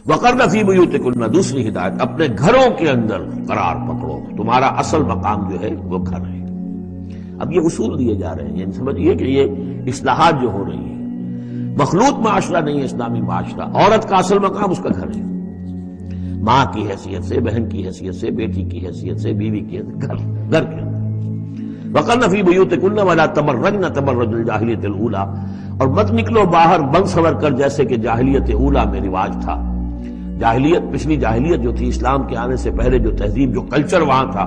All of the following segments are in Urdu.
وقرن فی بیوتکن، دوسری ہدایت اپنے گھروں کے اندر قرار پکڑو، تمہارا اصل مقام جو ہے وہ گھر ہے۔ اب یہ اصول دیے جا رہے ہیں، یعنی سمجھیے کہ یہ اصلاحات جو ہو رہی ہیں، مخلوط معاشرہ نہیں ہے اسلامی معاشرہ، عورت کا اصل مقام اس کا گھر ہے، ماں کی حیثیت سے، بہن کی حیثیت سے، بیٹی کی حیثیت سے، بیوی کی حیثیت، گھر کے اندر۔ وقرن فی بیوتکن ولا تبرجن تبرج الجاہلیۃ الاولی، اور مت نکلو باہر بن سور کر جیسے کہ جاہلیت اولا میں رواج تھا۔ جاہلیت، پچھلی جاہلیت جو تھی، اسلام کے آنے سے پہلے جو تہذیب، جو کلچر وہاں تھا،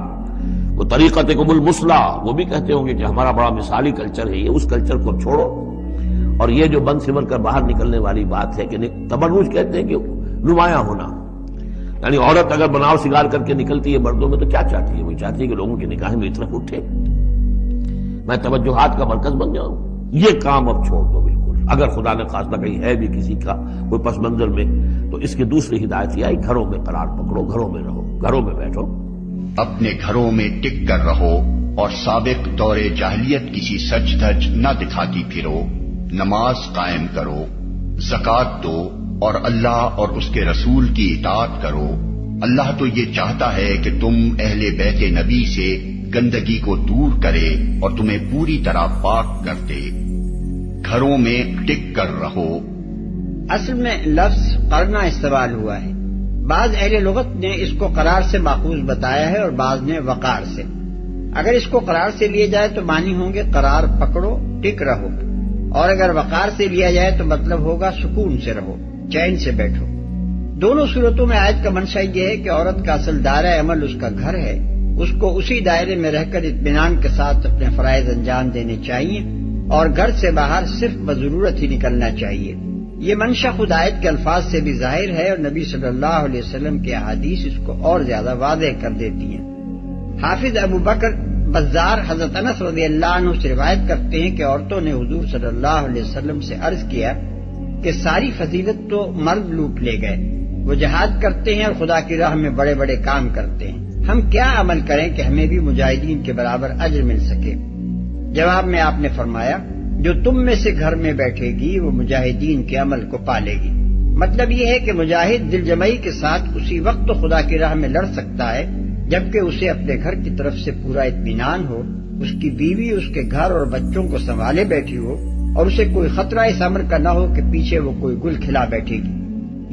وہ طریقتکم المثلی، وہ بھی کہتے ہوں گے کہ ہمارا بڑا مثالی کلچر ہے یہ، اس کلچر کو چھوڑو۔ اور یہ جو بند سمر کر باہر نکلنے والی بات ہے کہ تبرج کہتے ہیں کہ نمایاں ہونا، یعنی عورت اگر بناؤ سگار کر کے نکلتی ہے مردوں میں تو کیا چاہتی ہے؟ وہ چاہتی ہے کہ لوگوں کی نگاہیں میری طرف اٹھے، میں توجہات کا مرکز بن جاؤں۔ یہ کام اب چھوڑ دو بالکل، اگر خدا نے خاصہ کہیں ہے بھی کسی کا کوئی پس منظر میں، تو اس کی دوسری ہدایت یہ آئی، گھروں میں قرار پکڑو، گھروں میں رہو، گھروں میں بیٹھو، اپنے گھروں میں ٹک کر رہو، اور سابق دور جاہلیت کسی سچ دھج نہ دکھاتی پھرو، نماز قائم کرو، زکوٰۃ دو، اور اللہ اور اس کے رسول کی اطاعت کرو۔ اللہ تو یہ چاہتا ہے کہ تم اہل بیت نبی سے گندگی کو دور کرے اور تمہیں پوری طرح پاک کر دے۔ گھروں میں ٹک کر رہو۔ اصل میں لفظ قرنا استعمال ہوا ہے، بعض اہل لغت نے اس کو قرار سے ماخوذ بتایا ہے اور بعض نے وقار سے۔ اگر اس کو قرار سے لیا جائے تو معنی ہوں گے قرار پکڑو، ٹک رہو، اور اگر وقار سے لیا جائے تو مطلب ہوگا سکون سے رہو، چین سے بیٹھو۔ دونوں صورتوں میں آیت کا منشا یہ ہے کہ عورت کا اصل دائرہ عمل اس کا گھر ہے، اس کو اسی دائرے میں رہ کر اطمینان کے ساتھ اپنے فرائض انجام دینے چاہیے، اور گھر سے باہر صرف بضرورت ہی نکلنا چاہیے۔ یہ منشا خود آیت کے الفاظ سے بھی ظاہر ہے، اور نبی صلی اللہ علیہ وسلم کی احادیث اس کو اور زیادہ واضح کر دیتی ہیں۔ حافظ ابو بکر بزار حضرت انس رضی اللہ عنہ سے روایت کرتے ہیں کہ عورتوں نے حضور صلی اللہ علیہ وسلم سے عرض کیا کہ ساری فضیلت تو مرد لوٹ لے گئے، وہ جہاد کرتے ہیں اور خدا کی راہ میں بڑے بڑے کام کرتے ہیں، ہم کیا عمل کریں کہ ہمیں بھی مجاہدین کے برابر اجر مل سکے؟ جواب میں آپ نے فرمایا، جو تم میں سے گھر میں بیٹھے گی وہ مجاہدین کے عمل کو پالے گی۔ مطلب یہ ہے کہ مجاہد دل جمعی کے ساتھ اسی وقت تو خدا کی راہ میں لڑ سکتا ہے جبکہ اسے اپنے گھر کی طرف سے پورا اطمینان ہو، اس کی بیوی اس کے گھر اور بچوں کو سنبھالے بیٹھی ہو، اور اسے کوئی خطرہ اس امر کا نہ ہو کہ پیچھے وہ کوئی گل کھلا بیٹھے گی۔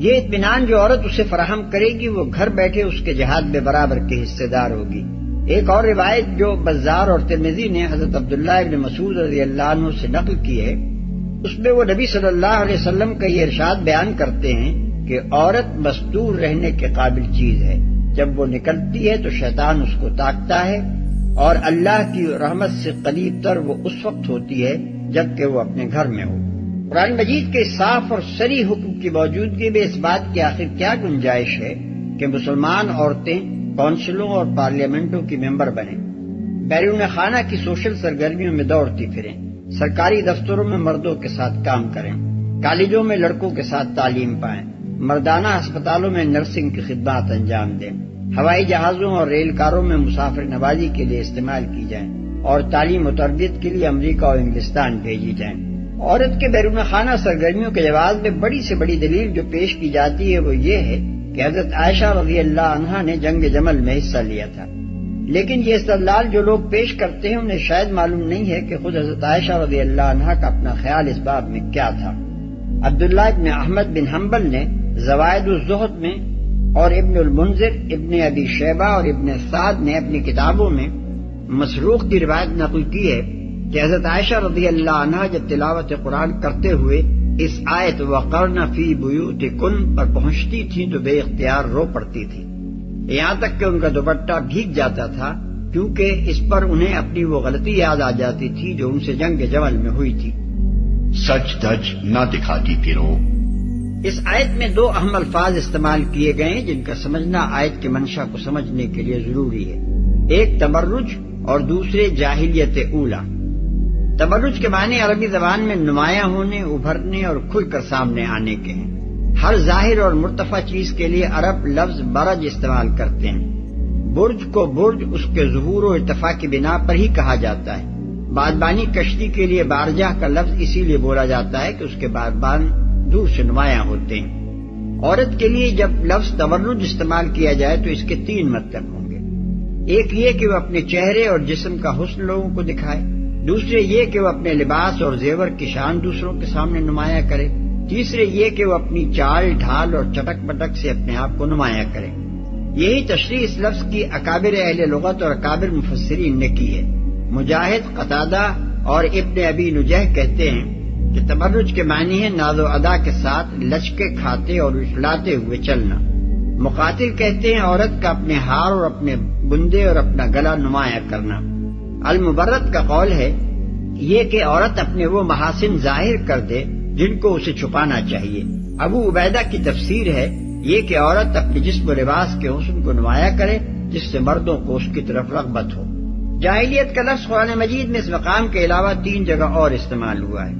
یہ اطمینان جو عورت اسے فراہم کرے گی وہ گھر بیٹھے اس کے جہاد میں برابر کے حصے دار ہوگی۔ ایک اور روایت جو بزار اور ترمذی نے حضرت عبداللہ ابن مسعود رضی اللہ عنہ سے نقل کی ہے، اس میں وہ نبی صلی اللہ علیہ وسلم کا یہ ارشاد بیان کرتے ہیں کہ عورت مستور رہنے کے قابل چیز ہے، جب وہ نکلتی ہے تو شیطان اس کو تاکتا ہے، اور اللہ کی رحمت سے قریب تر وہ اس وقت ہوتی ہے جبکہ وہ اپنے گھر میں ہو۔ قرآن مجید کے صاف اور صریح حکم کی موجودگی میں اس بات کی آخر کیا گنجائش ہے کہ مسلمان عورتیں کونسلوں اور پارلیمنٹوں کی ممبر بنیں، بیرون خانہ کی سوشل سرگرمیوں میں دوڑتی پھریں، سرکاری دفتروں میں مردوں کے ساتھ کام کریں، کالجوں میں لڑکوں کے ساتھ تعلیم پائیں، مردانہ ہسپتالوں میں نرسنگ کی خدمات انجام دیں، ہوائی جہازوں اور ریل کاروں میں مسافر نوازی کے لیے استعمال کی جائیں، اور تعلیم و تربیت کے لیے امریکہ اور انگلستان بھیجی جائیں۔ عورت کے بیرون خانہ سرگرمیوں کے جواز میں بڑی سے بڑی دلیل جو پیش کی جاتی ہے وہ یہ ہے کہ حضرت عائشہ رضی اللہ عنہا نے جنگ جمل میں حصہ لیا تھا، لیکن یہ استدلال جو لوگ پیش کرتے ہیں انہیں شاید معلوم نہیں ہے کہ خود حضرت عائشہ رضی اللہ عنہا کا اپنا خیال اس باب میں کیا تھا۔ عبداللہ ابن احمد بن حنبل نے زوائد الزہد میں، اور ابن المنذر، ابن ابی شیبہ اور ابن سعد نے اپنی کتابوں میں مسروق کی روایت نقل کی ہے کہ حضرت عائشہ رضی اللہ عنہا جب تلاوت قرآن کرتے ہوئے اس آیت وقرن فی بیوتکن پر پہنچتی تھی تو بے اختیار رو پڑتی تھی، یہاں تک کہ ان کا دوپٹہ بھیگ جاتا تھا، کیونکہ اس پر انہیں اپنی وہ غلطی یاد آ جاتی تھی جو ان سے جنگ جمل میں ہوئی تھی۔ سچ دھج نہ دکھاتی پھرو۔ اس آیت میں دو اہم الفاظ استعمال کیے گئے ہیں جن کا سمجھنا آیت کے منشا کو سمجھنے کے لیے ضروری ہے، ایک تبرج اور دوسرے جاہلیت اولا۔ تبرج کے معنی عربی زبان میں نمایاں ہونے، ابھرنے اور کھل کر سامنے آنے کے ہیں۔ ہر ظاہر اور مرتفع چیز کے لیے عرب لفظ برج استعمال کرتے ہیں۔ برج کو برج اس کے ظہور و ارتفاع کی بنا پر ہی کہا جاتا ہے۔ بادبانی کشتی کے لیے بارجہ کا لفظ اسی لیے بولا جاتا ہے کہ اس کے بادبان دور سے نمایاں ہوتے ہیں۔ عورت کے لیے جب لفظ تبرج استعمال کیا جائے تو اس کے 3 مطلب ہوں گے۔ ایک یہ کہ وہ اپنے چہرے اور جسم کا حسن لوگوں کو دکھائے، دوسرے یہ کہ وہ اپنے لباس اور زیور کی شان دوسروں کے سامنے نمایاں کرے، تیسرے یہ کہ وہ اپنی چال ڈھال اور چٹک پٹک سے اپنے آپ کو نمایاں کرے۔ یہی تشریح اس لفظ کی اکابر اہل لغت اور اکابر مفسرین نے کی ہے۔ مجاہد، قتادہ اور ابن ابی نجیح کہتے ہیں کہ تبرج کے معنی ہے ناز و ادا کے ساتھ لچکے کھاتے اور اچھلاتے ہوئے چلنا۔ مقاتل کہتے ہیں عورت کا اپنے ہار اور اپنے بندے اور اپنا گلا نمایاں کرنا۔ المبرد کا قول ہے یہ کہ عورت اپنے وہ محاسن ظاہر کر دے جن کو اسے چھپانا چاہیے۔ ابو عبیدہ کی تفسیر ہے یہ کہ عورت اپنے جسم و لباس کے حسن کو نمایاں کرے جس سے مردوں کو اس کی طرف رغبت ہو۔ جاہلیت کا لفظ قرآن مجید میں اس مقام کے علاوہ 3 جگہ اور استعمال ہوا ہے۔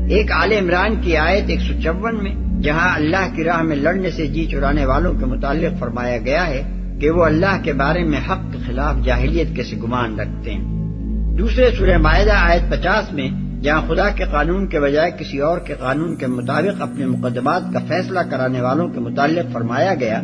ایک آل عمران کی آیت 154 میں جہاں اللہ کی راہ میں لڑنے سے جی چرانے والوں کے متعلق فرمایا گیا ہے کہ وہ اللہ کے بارے میں حق کے خلاف جاہلیت کے سے گمان رکھتے ہیں۔ دوسرے سورہ مائدہ آیت 50 میں جہاں خدا کے قانون کے بجائے کسی اور کے قانون کے مطابق اپنے مقدمات کا فیصلہ کرانے والوں کے متعلق فرمایا گیا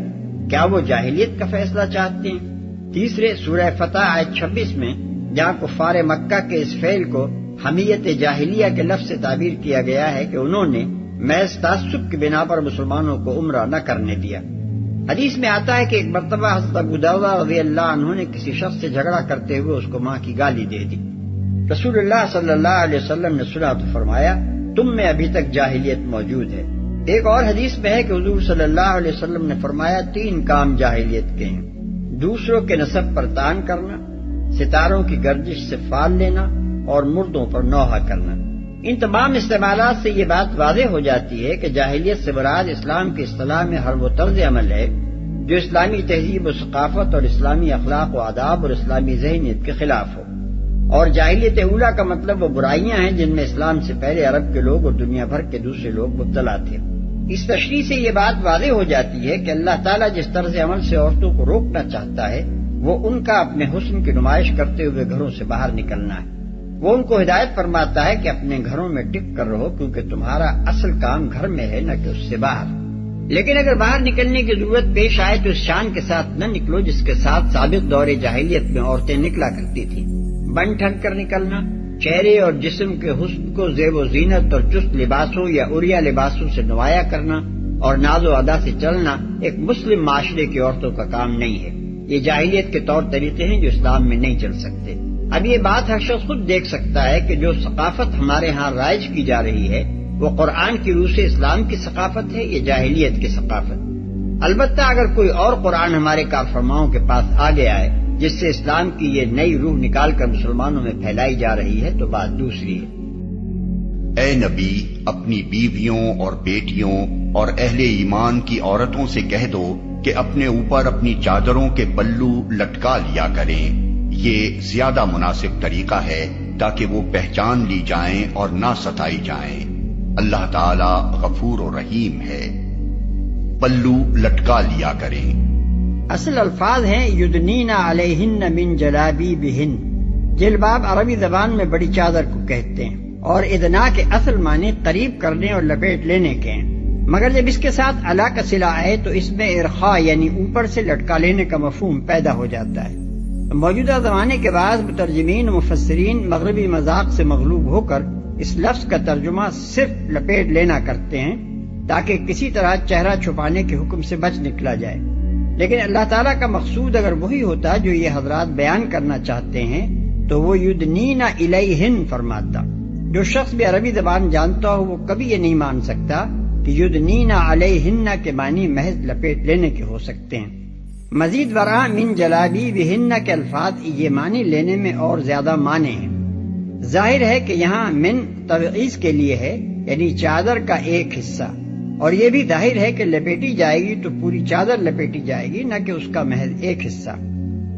کیا وہ جاہلیت کا فیصلہ چاہتے ہیں۔ تیسرے سورہ فتح آیت 26 میں جہاں کفار مکہ کے اس فعل کو حمیت جاہلیہ کے لفظ سے تعبیر کیا گیا ہے کہ انہوں نے محض تعصب کی بنا پر مسلمانوں کو عمرہ نہ کرنے دیا۔ حدیث میں آتا ہے کہ ایک مرتبہ حضرت ابو درداء رضی اللہ عنہ نے کسی شخص سے جھگڑا کرتے ہوئے اس کو ماں کی گالی دے دی۔ رسول اللہ صلی اللہ علیہ وسلم نے سنا تو فرمایا تم میں ابھی تک جاہلیت موجود ہے۔ ایک اور حدیث میں ہے کہ حضور صلی اللہ علیہ وسلم نے فرمایا 3 کام جاہلیت کے ہیں: دوسروں کے نسب پر طعن کرنا، ستاروں کی گردش سے فال لینا اور مردوں پر نوحہ کرنا۔ ان تمام استعمالات سے یہ بات واضح ہو جاتی ہے کہ جاہلیت سے مراد اسلام کی اصطلاح میں ہر وہ طرز عمل ہے جو اسلامی تہذیب و ثقافت اور اسلامی اخلاق و آداب اور اسلامی ذہنیت کے خلاف ہو، اور جاہلیت اولیٰ کا مطلب وہ برائیاں ہیں جن میں اسلام سے پہلے عرب کے لوگ اور دنیا بھر کے دوسرے لوگ مبتلا تھے۔ اس تشریح سے یہ بات واضح ہو جاتی ہے کہ اللہ تعالیٰ جس طرز عمل سے عورتوں کو روکنا چاہتا ہے وہ ان کا اپنے حسن کی نمائش کرتے ہوئے گھروں سے باہر نکلنا ہے۔ وہ ان کو ہدایت فرماتا ہے کہ اپنے گھروں میں ٹک کر رہو کیونکہ تمہارا اصل کام گھر میں ہے نہ کہ اس سے باہر۔ لیکن اگر باہر نکلنے کی ضرورت پیش آئے تو اس شان کے ساتھ نہ نکلو جس کے ساتھ سابق دور جاہلیت میں عورتیں نکلا کرتی تھیں۔ بن ٹھن کر نکلنا، چہرے اور جسم کے حسن کو زیب و زینت اور چست لباسوں یا عریہ لباسوں سے نمایاں کرنا اور ناز و ادا سے چلنا ایک مسلم معاشرے کی عورتوں کا کام نہیں ہے۔ یہ جاہلیت کے طور طریقے ہیں جو اسلام میں نہیں چل سکتے۔ اب یہ بات ہر شخص خود دیکھ سکتا ہے کہ جو ثقافت ہمارے ہاں رائج کی جا رہی ہے وہ قرآن کی روح سے اسلام کی ثقافت ہے یا جاہلیت کی ثقافت۔ البتہ اگر کوئی اور قرآن ہمارے کارفرماؤں کے پاس آ گیا ہے جس سے اسلام کی یہ نئی روح نکال کر مسلمانوں میں پھیلائی جا رہی ہے تو بات دوسری ہے۔ اے نبی، اپنی بیویوں اور بیٹیوں اور اہل ایمان کی عورتوں سے کہہ دو کہ اپنے اوپر اپنی چادروں کے پلو لٹکا لیا کریں، یہ زیادہ مناسب طریقہ ہے تاکہ وہ پہچان لی جائیں اور نہ ستائی جائیں۔ اللہ تعالی غفور و رحیم ہے۔ پلو لٹکا لیا کریں۔ اصل الفاظ ہیں یدنین علیہن من جلابیبہن۔ جلباب عربی زبان میں بڑی چادر کو کہتے ہیں اور ادنا کے اصل معنی قریب کرنے اور لپیٹ لینے کے ہیں، مگر جب اس کے ساتھ علا کا صلہ آئے تو اس میں ارخاء یعنی اوپر سے لٹکا لینے کا مفہوم پیدا ہو جاتا ہے۔ موجودہ زمانے کے بعض مترجمین و مفسرین مغربی مذاق سے مغلوب ہو کر اس لفظ کا ترجمہ صرف لپیٹ لینا کرتے ہیں تاکہ کسی طرح چہرہ چھپانے کے حکم سے بچ نکلا جائے، لیکن اللہ تعالیٰ کا مقصود اگر وہی ہوتا جو یہ حضرات بیان کرنا چاہتے ہیں تو وہ یدنین الیہن فرماتا۔ جو شخص بھی عربی زبان جانتا ہو وہ کبھی یہ نہیں مان سکتا کہ یدنین علیہن کے معنی محض لپیٹ لینے کے ہو سکتے ہیں۔ مزید برآں من جلابیبہن کے الفاظ یہ معنی لینے میں اور زیادہ معنی ہیں۔ ظاہر ہے کہ یہاں من تبعیض کے لیے ہے یعنی چادر کا ایک حصہ، اور یہ بھی ظاہر ہے کہ لپیٹی جائے گی تو پوری چادر لپیٹی جائے گی نہ کہ اس کا محض ایک حصہ۔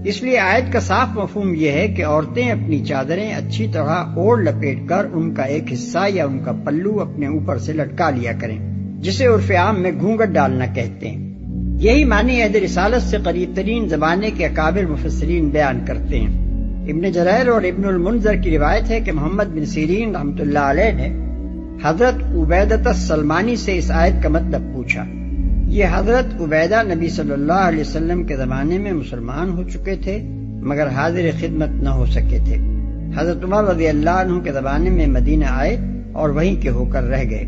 اس لیے آیت کا صاف مفہوم یہ ہے کہ عورتیں اپنی چادریں اچھی طرح اوڑھ لپیٹ کر ان کا ایک حصہ یا ان کا پلو اپنے اوپر سے لٹکا لیا کریں، جسے عرف عام میں گھونگھٹ ڈالنا کہتے ہیں۔ یہی معنی عہد رسالت سے قریب ترین زمانے کے اکابر مفسرین بیان کرتے ہیں۔ ابن جریر اور ابن المنذر کی روایت ہے کہ محمد بن سیرین رحمۃ اللہ علیہ نے حضرت عبیدۃ السلمانی سے اس آیت کا مطلب پوچھا۔ یہ حضرت عبیدہ نبی صلی اللہ علیہ وسلم کے زمانے میں مسلمان ہو چکے تھے مگر حاضر خدمت نہ ہو سکے تھے۔ حضرت عمر رضی اللہ عنہ کے زمانے میں مدینہ آئے اور وہیں کے ہو کر رہ گئے۔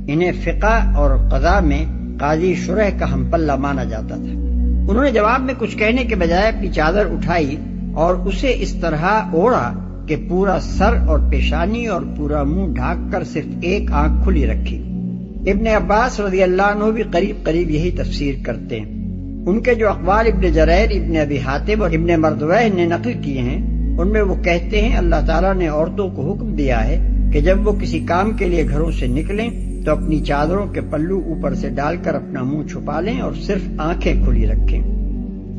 انہیں فقہ اور قضاء میں قاضی شرح کا ہم پلہ مانا جاتا تھا۔ انہوں نے جواب میں کچھ کہنے کے بجائے اپنی چادر اٹھائی اور اسے اس طرح اوڑھا کہ پورا سر اور پیشانی اور پورا منہ ڈھانک کر صرف ایک آنکھ کھلی رکھی۔ ابن عباس رضی اللہ عنہ بھی قریب قریب یہی تفسیر کرتے ہیں۔ ان کے جو اقوال ابن جریر، ابن ابی حاتم اور ابن مردویہ نے نقل کیے ہیں ان میں وہ کہتے ہیں اللہ تعالیٰ نے عورتوں کو حکم دیا ہے کہ جب وہ کسی کام کے لیے گھروں سے نکلیں تو اپنی چادروں کے پلو اوپر سے ڈال کر اپنا منہ چھپا لیں اور صرف آنکھیں کھلی رکھیں۔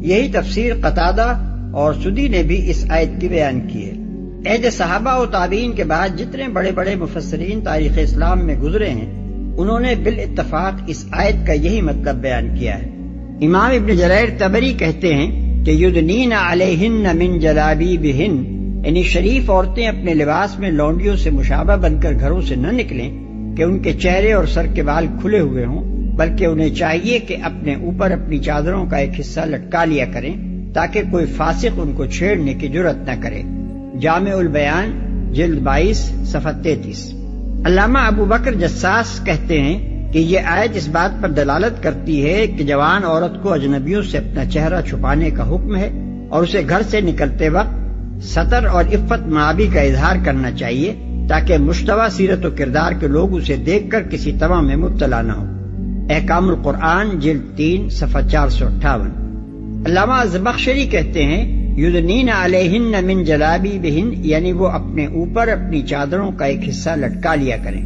یہی تفسیر قتادہ اور سدی نے بھی اس آیت کی بیان کی ہے۔ عہد صحابہ و تابعین کے بعد جتنے بڑے بڑے مفسرین تاریخ اسلام میں گزرے ہیں انہوں نے بالاتفاق اس آیت کا یہی مطلب بیان کیا ہے۔ امام ابن جریر طبری کہتے ہیں کہ یدنین علیہن من جلابیبہن، یعنی شریف عورتیں اپنے لباس میں لونڈیوں سے مشابہ بن کر گھروں سے نہ نکلیں کہ ان کے چہرے اور سر کے بال کھلے ہوئے ہوں، بلکہ انہیں چاہیے کہ اپنے اوپر اپنی چادروں کا ایک حصہ لٹکا لیا کریں تاکہ کوئی فاسق ان کو چھیڑنے کی جرأت نہ کرے۔ جامع البیان جلد 22 صفحہ 33۔ علامہ ابو بکر جساس کہتے ہیں کہ یہ آیت اس بات پر دلالت کرتی ہے کہ جوان عورت کو اجنبیوں سے اپنا چہرہ چھپانے کا حکم ہے اور اسے گھر سے نکلتے وقت ستر اور عفت معابی کا اظہار کرنا چاہیے تاکہ مشتبہ سیرت و کردار کے لوگ اسے دیکھ کر کسی طمع میں مبتلا نہ ہو۔ احکام القرآن جلد 3 صفحہ 458۔ علامہ زمخشری کہتے ہیں یدنین علیہن من جلابیبہن، یعنی وہ اپنے اوپر اپنی چادروں کا ایک حصہ لٹکا لیا کریں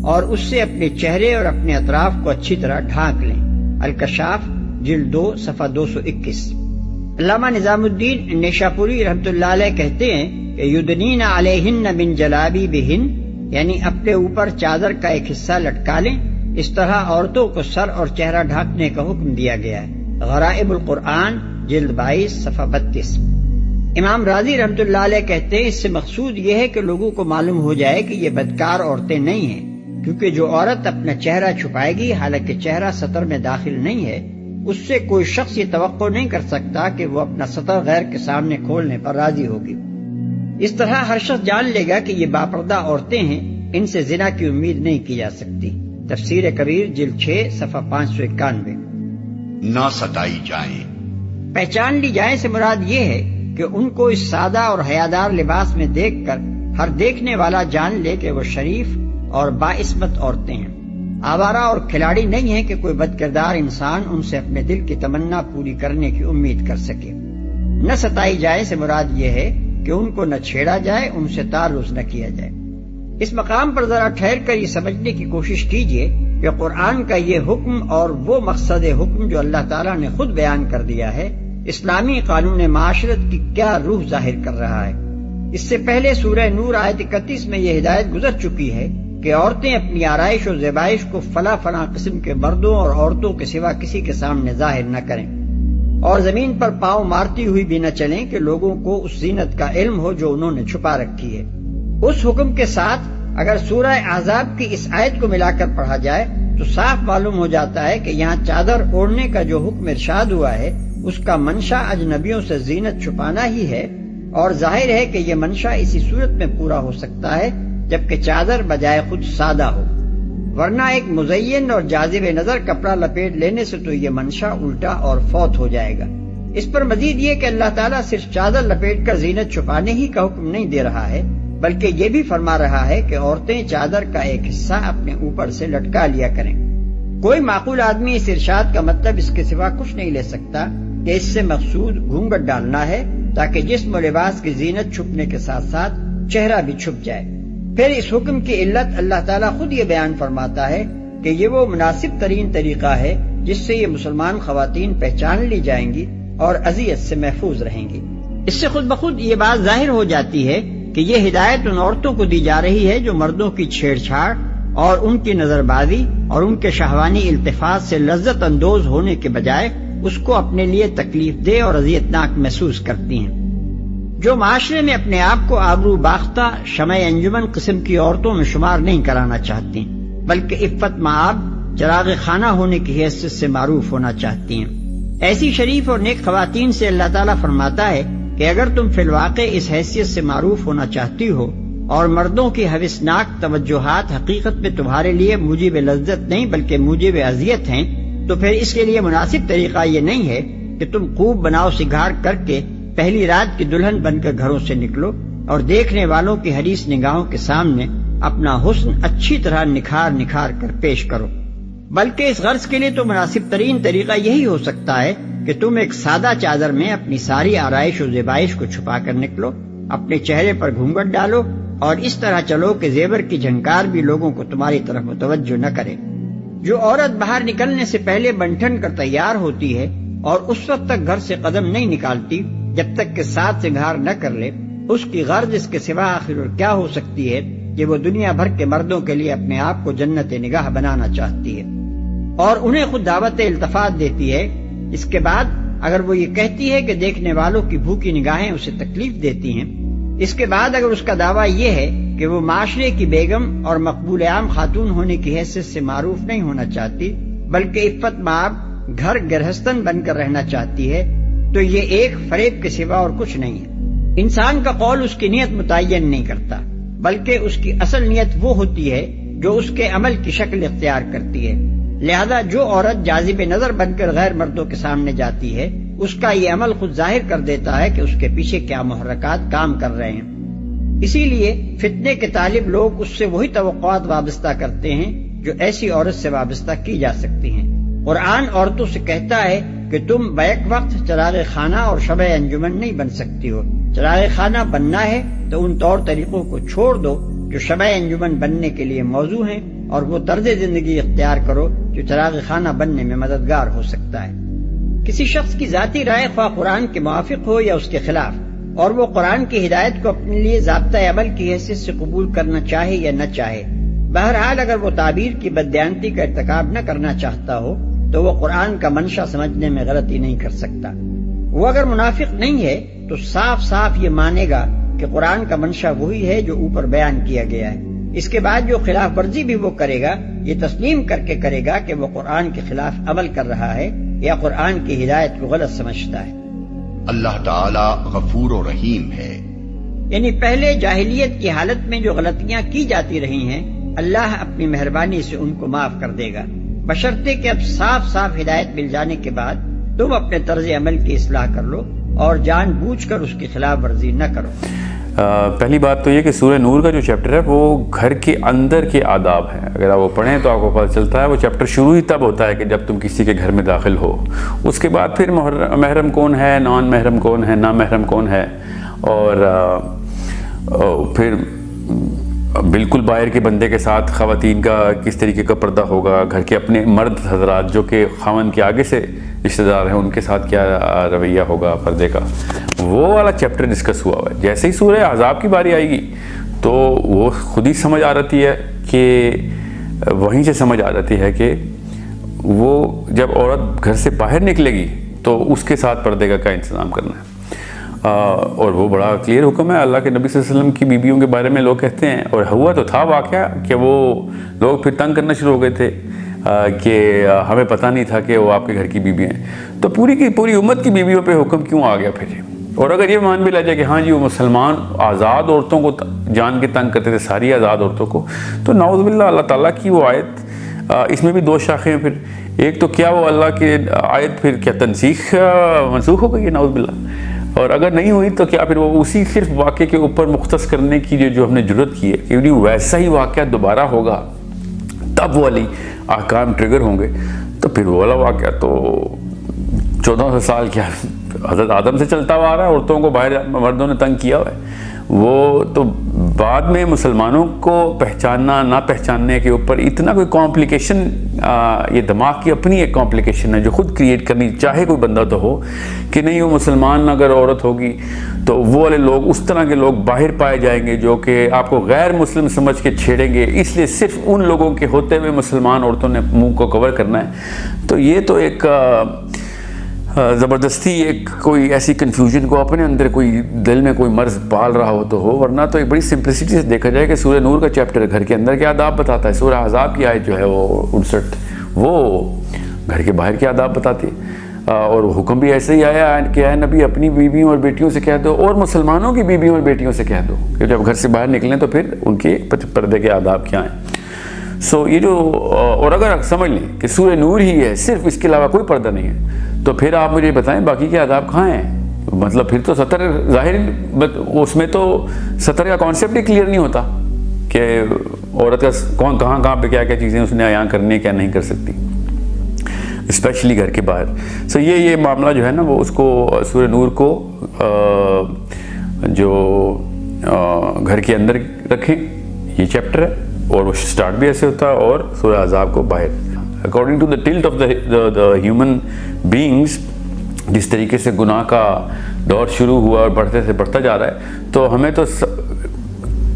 اور اس سے اپنے چہرے اور اپنے اطراف کو اچھی طرح ڈھانک لیں۔ الکشاف جلد 2 صفحہ 221۔ علامہ نظام الدین نیشاپوری رحمۃ اللہ علیہ کہتے ہیں کہ یدنین علیہن من جلابیبہن، یعنی اپنے اوپر چادر کا ایک حصہ لٹکا لیں۔ اس طرح عورتوں کو سر اور چہرہ ڈھانکنے کا حکم دیا گیا ہے۔ غرائب القرآن جلد 22 صفحہ 32۔ امام راضی رحمۃ اللہ علیہ کہتے ہیں اس سے مقصود یہ ہے کہ لوگوں کو معلوم ہو جائے کہ یہ بدکار عورتیں نہیں ہیں، کیونکہ جو عورت اپنا چہرہ چھپائے گی حالانکہ چہرہ سطر میں داخل نہیں ہے، اس سے کوئی شخص یہ توقع نہیں کر سکتا کہ وہ اپنا سطر غیر کے سامنے کھولنے پر راضی ہوگی۔ اس طرح ہر شخص جان لے گا کہ یہ باپردہ عورتیں ہیں، ان سے زنا کی امید نہیں کی جا سکتی۔ تفسیر کبیر جلد 6 صفحہ 591۔ نہ ستائی جائیں۔ پہچان لی جائیں سے مراد یہ ہے کہ ان کو اس سادہ اور حیادار لباس میں دیکھ کر ہر دیکھنے والا جان لے کہ وہ شریف اور باعصمت عورتیں ہیں، آوارہ اور کھلاڑی نہیں ہیں کہ کوئی بد کردار انسان ان سے اپنے دل کی تمنا پوری کرنے کی امید کر سکے۔ نہ ستائی جائے سے مراد یہ ہے کہ ان کو نہ چھیڑا جائے، ان سے تعرض نہ کیا جائے۔ اس مقام پر ذرا ٹھہر کر یہ سمجھنے کی کوشش کیجئے کہ قرآن کا یہ حکم اور وہ مقصد حکم جو اللہ تعالیٰ نے خود بیان کر دیا ہے اسلامی قانون معاشرت کی کیا روح ظاہر کر رہا ہے۔ اس سے پہلے سورہ نور آیت 31 میں یہ ہدایت گزر چکی ہے کہ عورتیں اپنی آرائش و زیبائش کو فلاں قسم کے مردوں اور عورتوں کے سوا کسی کے سامنے ظاہر نہ کریں اور زمین پر پاؤں مارتی ہوئی بھی نہ چلیں کہ لوگوں کو اس زینت کا علم ہو جو انہوں نے چھپا رکھی ہے۔ اس حکم کے ساتھ اگر سورہ احزاب کی اس آیت کو ملا کر پڑھا جائے تو صاف معلوم ہو جاتا ہے کہ یہاں چادر اوڑھنے کا جو حکم ارشاد ہوا ہے اس کا منشا اجنبیوں سے زینت چھپانا ہی ہے، اور ظاہر ہے کہ یہ منشا اسی صورت میں پورا ہو سکتا ہے جبکہ چادر بجائے خود سادہ ہو، ورنہ ایک مزین اور جاذب نظر کپڑا لپیٹ لینے سے تو یہ منشا الٹا اور فوت ہو جائے گا۔ اس پر مزید یہ کہ اللہ تعالیٰ صرف چادر لپیٹ کر زینت چھپانے ہی کا حکم نہیں دے رہا ہے بلکہ یہ بھی فرما رہا ہے کہ عورتیں چادر کا ایک حصہ اپنے اوپر سے لٹکا لیا کریں۔ کوئی معقول آدمی اس ارشاد کا مطلب اس کے سوا کچھ نہیں لے سکتا کہ اس سے مقصود گھونگھٹ ڈالنا ہے تاکہ جسم و لباس کی زینت چھپنے کے ساتھ ساتھ چہرہ بھی چھپ جائے۔ پھر اس حکم کی علت اللہ تعالیٰ خود یہ بیان فرماتا ہے کہ یہ وہ مناسب ترین طریقہ ہے جس سے یہ مسلمان خواتین پہچان لی جائیں گی اور اذیت سے محفوظ رہیں گی۔ اس سے خود بخود یہ بات ظاہر ہو جاتی ہے کہ یہ ہدایت ان عورتوں کو دی جا رہی ہے جو مردوں کی چھیڑ چھاڑ اور ان کی نظر بازی اور ان کے شہوانی التفات سے لذت اندوز ہونے کے بجائے اس کو اپنے لیے تکلیف دہ اور اذیتناک محسوس کرتی ہیں، جو معاشرے میں اپنے آپ کو آبرو باختہ شمع انجمن قسم کی عورتوں میں شمار نہیں کرانا چاہتی بلکہ عفت مآب چراغ خانہ ہونے کی حیثیت سے معروف ہونا چاہتی ہیں۔ ایسی شریف اور نیک خواتین سے اللہ تعالیٰ فرماتا ہے کہ اگر تم فی الواقع اس حیثیت سے معروف ہونا چاہتی ہو اور مردوں کی حوثناک توجہات حقیقت میں تمہارے لیے موجب لذت نہیں بلکہ موجب اذیت ہیں، تو پھر اس کے لیے مناسب طریقہ یہ نہیں ہے کہ تم خوب بناؤ سگھاڑ کر کے پہلی رات کی دلہن بن کر گھروں سے نکلو اور دیکھنے والوں کی حریص نگاہوں کے سامنے اپنا حسن اچھی طرح نکھار کر پیش کرو، بلکہ اس غرض کے لیے تو مناسب ترین طریقہ یہی ہو سکتا ہے کہ تم ایک سادہ چادر میں اپنی ساری آرائش و زیبائش کو چھپا کر نکلو، اپنے چہرے پر گھونگھٹ ڈالو اور اس طرح چلو کہ زیور کی جھنکار بھی لوگوں کو تمہاری طرف متوجہ نہ کرے۔ جو عورت باہر نکلنے سے پہلے بنٹھن کر تیار ہوتی ہے اور اس وقت تک گھر سے قدم نہیں نکالتی جب تک کہ ساتھ سنگھار نہ کر لے، اس کی غرض اس کے سوا آخر اور کیا ہو سکتی ہے کہ وہ دنیا بھر کے مردوں کے لیے اپنے آپ کو جنت نگاہ بنانا چاہتی ہے اور انہیں خود دعوت التفات دیتی ہے۔ اس کے بعد اگر وہ یہ کہتی ہے کہ دیکھنے والوں کی بھوکی نگاہیں اسے تکلیف دیتی ہیں، اس کے بعد اگر اس کا دعویٰ یہ ہے کہ وہ معاشرے کی بیگم اور مقبول عام خاتون ہونے کی حیثیت سے معروف نہیں ہونا چاہتی بلکہ عفت مآب گھر گرہستن بن کر رہنا چاہتی ہے، تو یہ ایک فریب کے سوا اور کچھ نہیں ہے۔ انسان کا قول اس کی نیت متعین نہیں کرتا بلکہ اس کی اصل نیت وہ ہوتی ہے جو اس کے عمل کی شکل اختیار کرتی ہے۔ لہذا جو عورت جاذب نظر بن کر غیر مردوں کے سامنے جاتی ہے، اس کا یہ عمل خود ظاہر کر دیتا ہے کہ اس کے پیچھے کیا محرکات کام کر رہے ہیں۔ اسی لیے فتنے کے طالب لوگ اس سے وہی توقعات وابستہ کرتے ہیں جو ایسی عورت سے وابستہ کی جا سکتی ہیں۔ قرآن عورتوں سے کہتا ہے کہ تم بیک وقت چراغ خانہ اور شمع انجمن نہیں بن سکتی ہو۔ چراغ خانہ بننا ہے تو ان طور طریقوں کو چھوڑ دو جو شمع انجمن بننے کے لیے موزوں ہیں اور وہ طرز زندگی اختیار کرو جو چراغ خانہ بننے میں مددگار ہو سکتا ہے۔ کسی شخص کی ذاتی رائے خواہ قرآن کے موافق ہو یا اس کے خلاف، اور وہ قرآن کی ہدایت کو اپنے لیے ضابطۂ عمل کی حیثیت سے قبول کرنا چاہے یا نہ چاہے، بہرحال اگر وہ تعبیر کی بددیانتی کا ارتکاب نہ کرنا چاہتا ہو تو وہ قرآن کا منشا سمجھنے میں غلطی نہیں کر سکتا۔ وہ اگر منافق نہیں ہے تو صاف صاف یہ مانے گا کہ قرآن کا منشا وہی ہے جو اوپر بیان کیا گیا ہے۔ اس کے بعد جو خلاف ورزی بھی وہ کرے گا یہ تسلیم کر کے کرے گا کہ وہ قرآن کے خلاف عمل کر رہا ہے یا قرآن کی ہدایت کو غلط سمجھتا ہے۔ اللہ تعالی غفور و رحیم ہے۔ یعنی پہلے جاہلیت کی حالت میں جو غلطیاں کی جاتی رہی ہیں اللہ اپنی مہربانی سے ان کو معاف کر دے گا، بشرطے کہ اب صاف صاف ہدایت مل جانے کے بعد تم اپنے طرز عمل کی اصلاح کر لو اور جان بوجھ کر اس کی خلاف ورزی نہ کرو۔ پہلی بات تو یہ کہ سورہ نور کا جو چیپٹر ہے وہ گھر کے اندر کے آداب ہیں۔ اگر آپ وہ پڑھیں تو آپ کو پتہ چلتا ہے وہ چیپٹر شروع ہی تب ہوتا ہے کہ جب تم کسی کے گھر میں داخل ہو، اس کے بعد پھر محرم کون ہے، نان محرم کون ہے، نامحرم کون ہے، اور پھر بالکل باہر کے بندے کے ساتھ خواتین کا کس طریقے کا پردہ ہوگا، گھر کے اپنے مرد حضرات جو کہ خاوند کے آگے سے رشتہ دار ہیں ان کے ساتھ کیا رویہ ہوگا پردے کا، وہ والا چیپٹر ڈسکس ہوا ہوا ہے۔ جیسے ہی سورہ احزاب کی باری آئے گی تو وہ خود ہی سمجھ آ رہتی ہے کہ وہیں سے سمجھ آ جاتی ہے کہ وہ جب عورت گھر سے باہر نکلے گی تو اس کے ساتھ پردے کا کیا انتظام کرنا ہے، اور وہ بڑا کلیئر حکم ہے۔ اللہ کے نبی صلی اللہ علیہ وسلم کی بیویوں کے بارے میں لوگ کہتے ہیں، اور ہوا تو تھا واقعہ کہ وہ لوگ پھر تنگ کرنا شروع ہو گئے تھے کہ ہمیں پتہ نہیں تھا کہ وہ آپ کے گھر کی بیویاں ہیں، تو پوری کی پوری امت کی بیویوں پہ حکم کیوں آ گیا پھر؟ اور اگر یہ مان بھی لیا جائے کہ ہاں جی وہ مسلمان آزاد عورتوں کو جان کے تنگ کرتے تھے، ساری آزاد عورتوں کو، تو نعوذ باللہ اللہ تعالیٰ کی وہ آیت، اس میں بھی دو شاخیں ہیں پھر، ایک تو کیا وہ اللہ کی آیت پھر کیا تنسیخ منسوخ ہو گئی ہے نعوذ باللہ، اور اگر نہیں ہوئی تو کیا پھر وہ اسی صرف واقعے کے اوپر مختص کرنے کی جو ہم نے ضرورت کی ہے کہ ویسا ہی واقعہ دوبارہ ہوگا تب وہ والی احکام ٹریگر ہوں گے، تو پھر وہ والا واقعہ تو 1400 سال کیا حضرت آدم سے چلتا ہوا آ رہا ہے، عورتوں کو باہر مردوں نے تنگ کیا ہوا ہے، وہ تو بعد میں مسلمانوں کو پہچاننا نہ پہچاننے کے اوپر اتنا کوئی کمپلیکیشن، یہ دماغ کی اپنی ایک کمپلیکیشن ہے جو خود کریٹ کرنی چاہے کوئی بندہ تو ہو کہ نہیں وہ مسلمان اگر عورت ہوگی تو وہ والے لوگ اس طرح کے لوگ باہر پائے جائیں گے جو کہ آپ کو غیر مسلم سمجھ کے چھیڑیں گے، اس لیے صرف ان لوگوں کے ہوتے ہوئے مسلمان عورتوں نے منہ کو کور کرنا ہے۔ تو یہ تو ایک زبردستی ایک کوئی ایسی کنفیوژن کو اپنے اندر کوئی دل میں کوئی مرض پال رہا ہو تو ہو، ورنہ تو ایک بڑی سمپلسٹی سے دیکھا جائے کہ سورہ نور کا چیپٹر گھر کے اندر کے آداب بتاتا ہے۔ سورہ احزاب کی آیت جو ہے وہ وہ گھر کے باہر کے آداب بتاتی ہے. اور حکم بھی ایسے ہی آیا کہ اے نبی اپنی بیویوں اور بیٹیوں سے کہہ دو اور مسلمانوں کی بیویوں اور بیٹیوں سے کہہ دو کہ جب گھر سے باہر نکلیں تو پھر ان کے پردے کے آداب کیا ہیں. سو یہ جو اور اگر سمجھ لیں کہ سورہ نور ہی ہے, صرف اس کے علاوہ کوئی پردہ نہیں ہے, تو پھر آپ مجھے بتائیں باقی کے آداب کہاں ہیں؟ مطلب پھر تو سطر ظاہر, اس میں تو سطر کا کانسیپٹ ہی کلیئر نہیں ہوتا کہ عورت کا کہاں پہ کیا کیا چیزیں اس نے عیاں کرنی کیا نہیں کر سکتی, اسپیشلی گھر کے باہر. سو یہ معاملہ جو ہے نا وہ اس کو سورہ نور کو جو گھر کے اندر رکھیں, یہ چیپٹر ہے اور وہ سٹارٹ بھی ایسے ہوتا ہے, اور سورہ احزاب کو باہر. According to the tilt of the human beings, جس طریقے سے گناہ کا دور شروع ہوا اور بڑھتے سے بڑھتا جا رہا ہے, تو ہمیں تو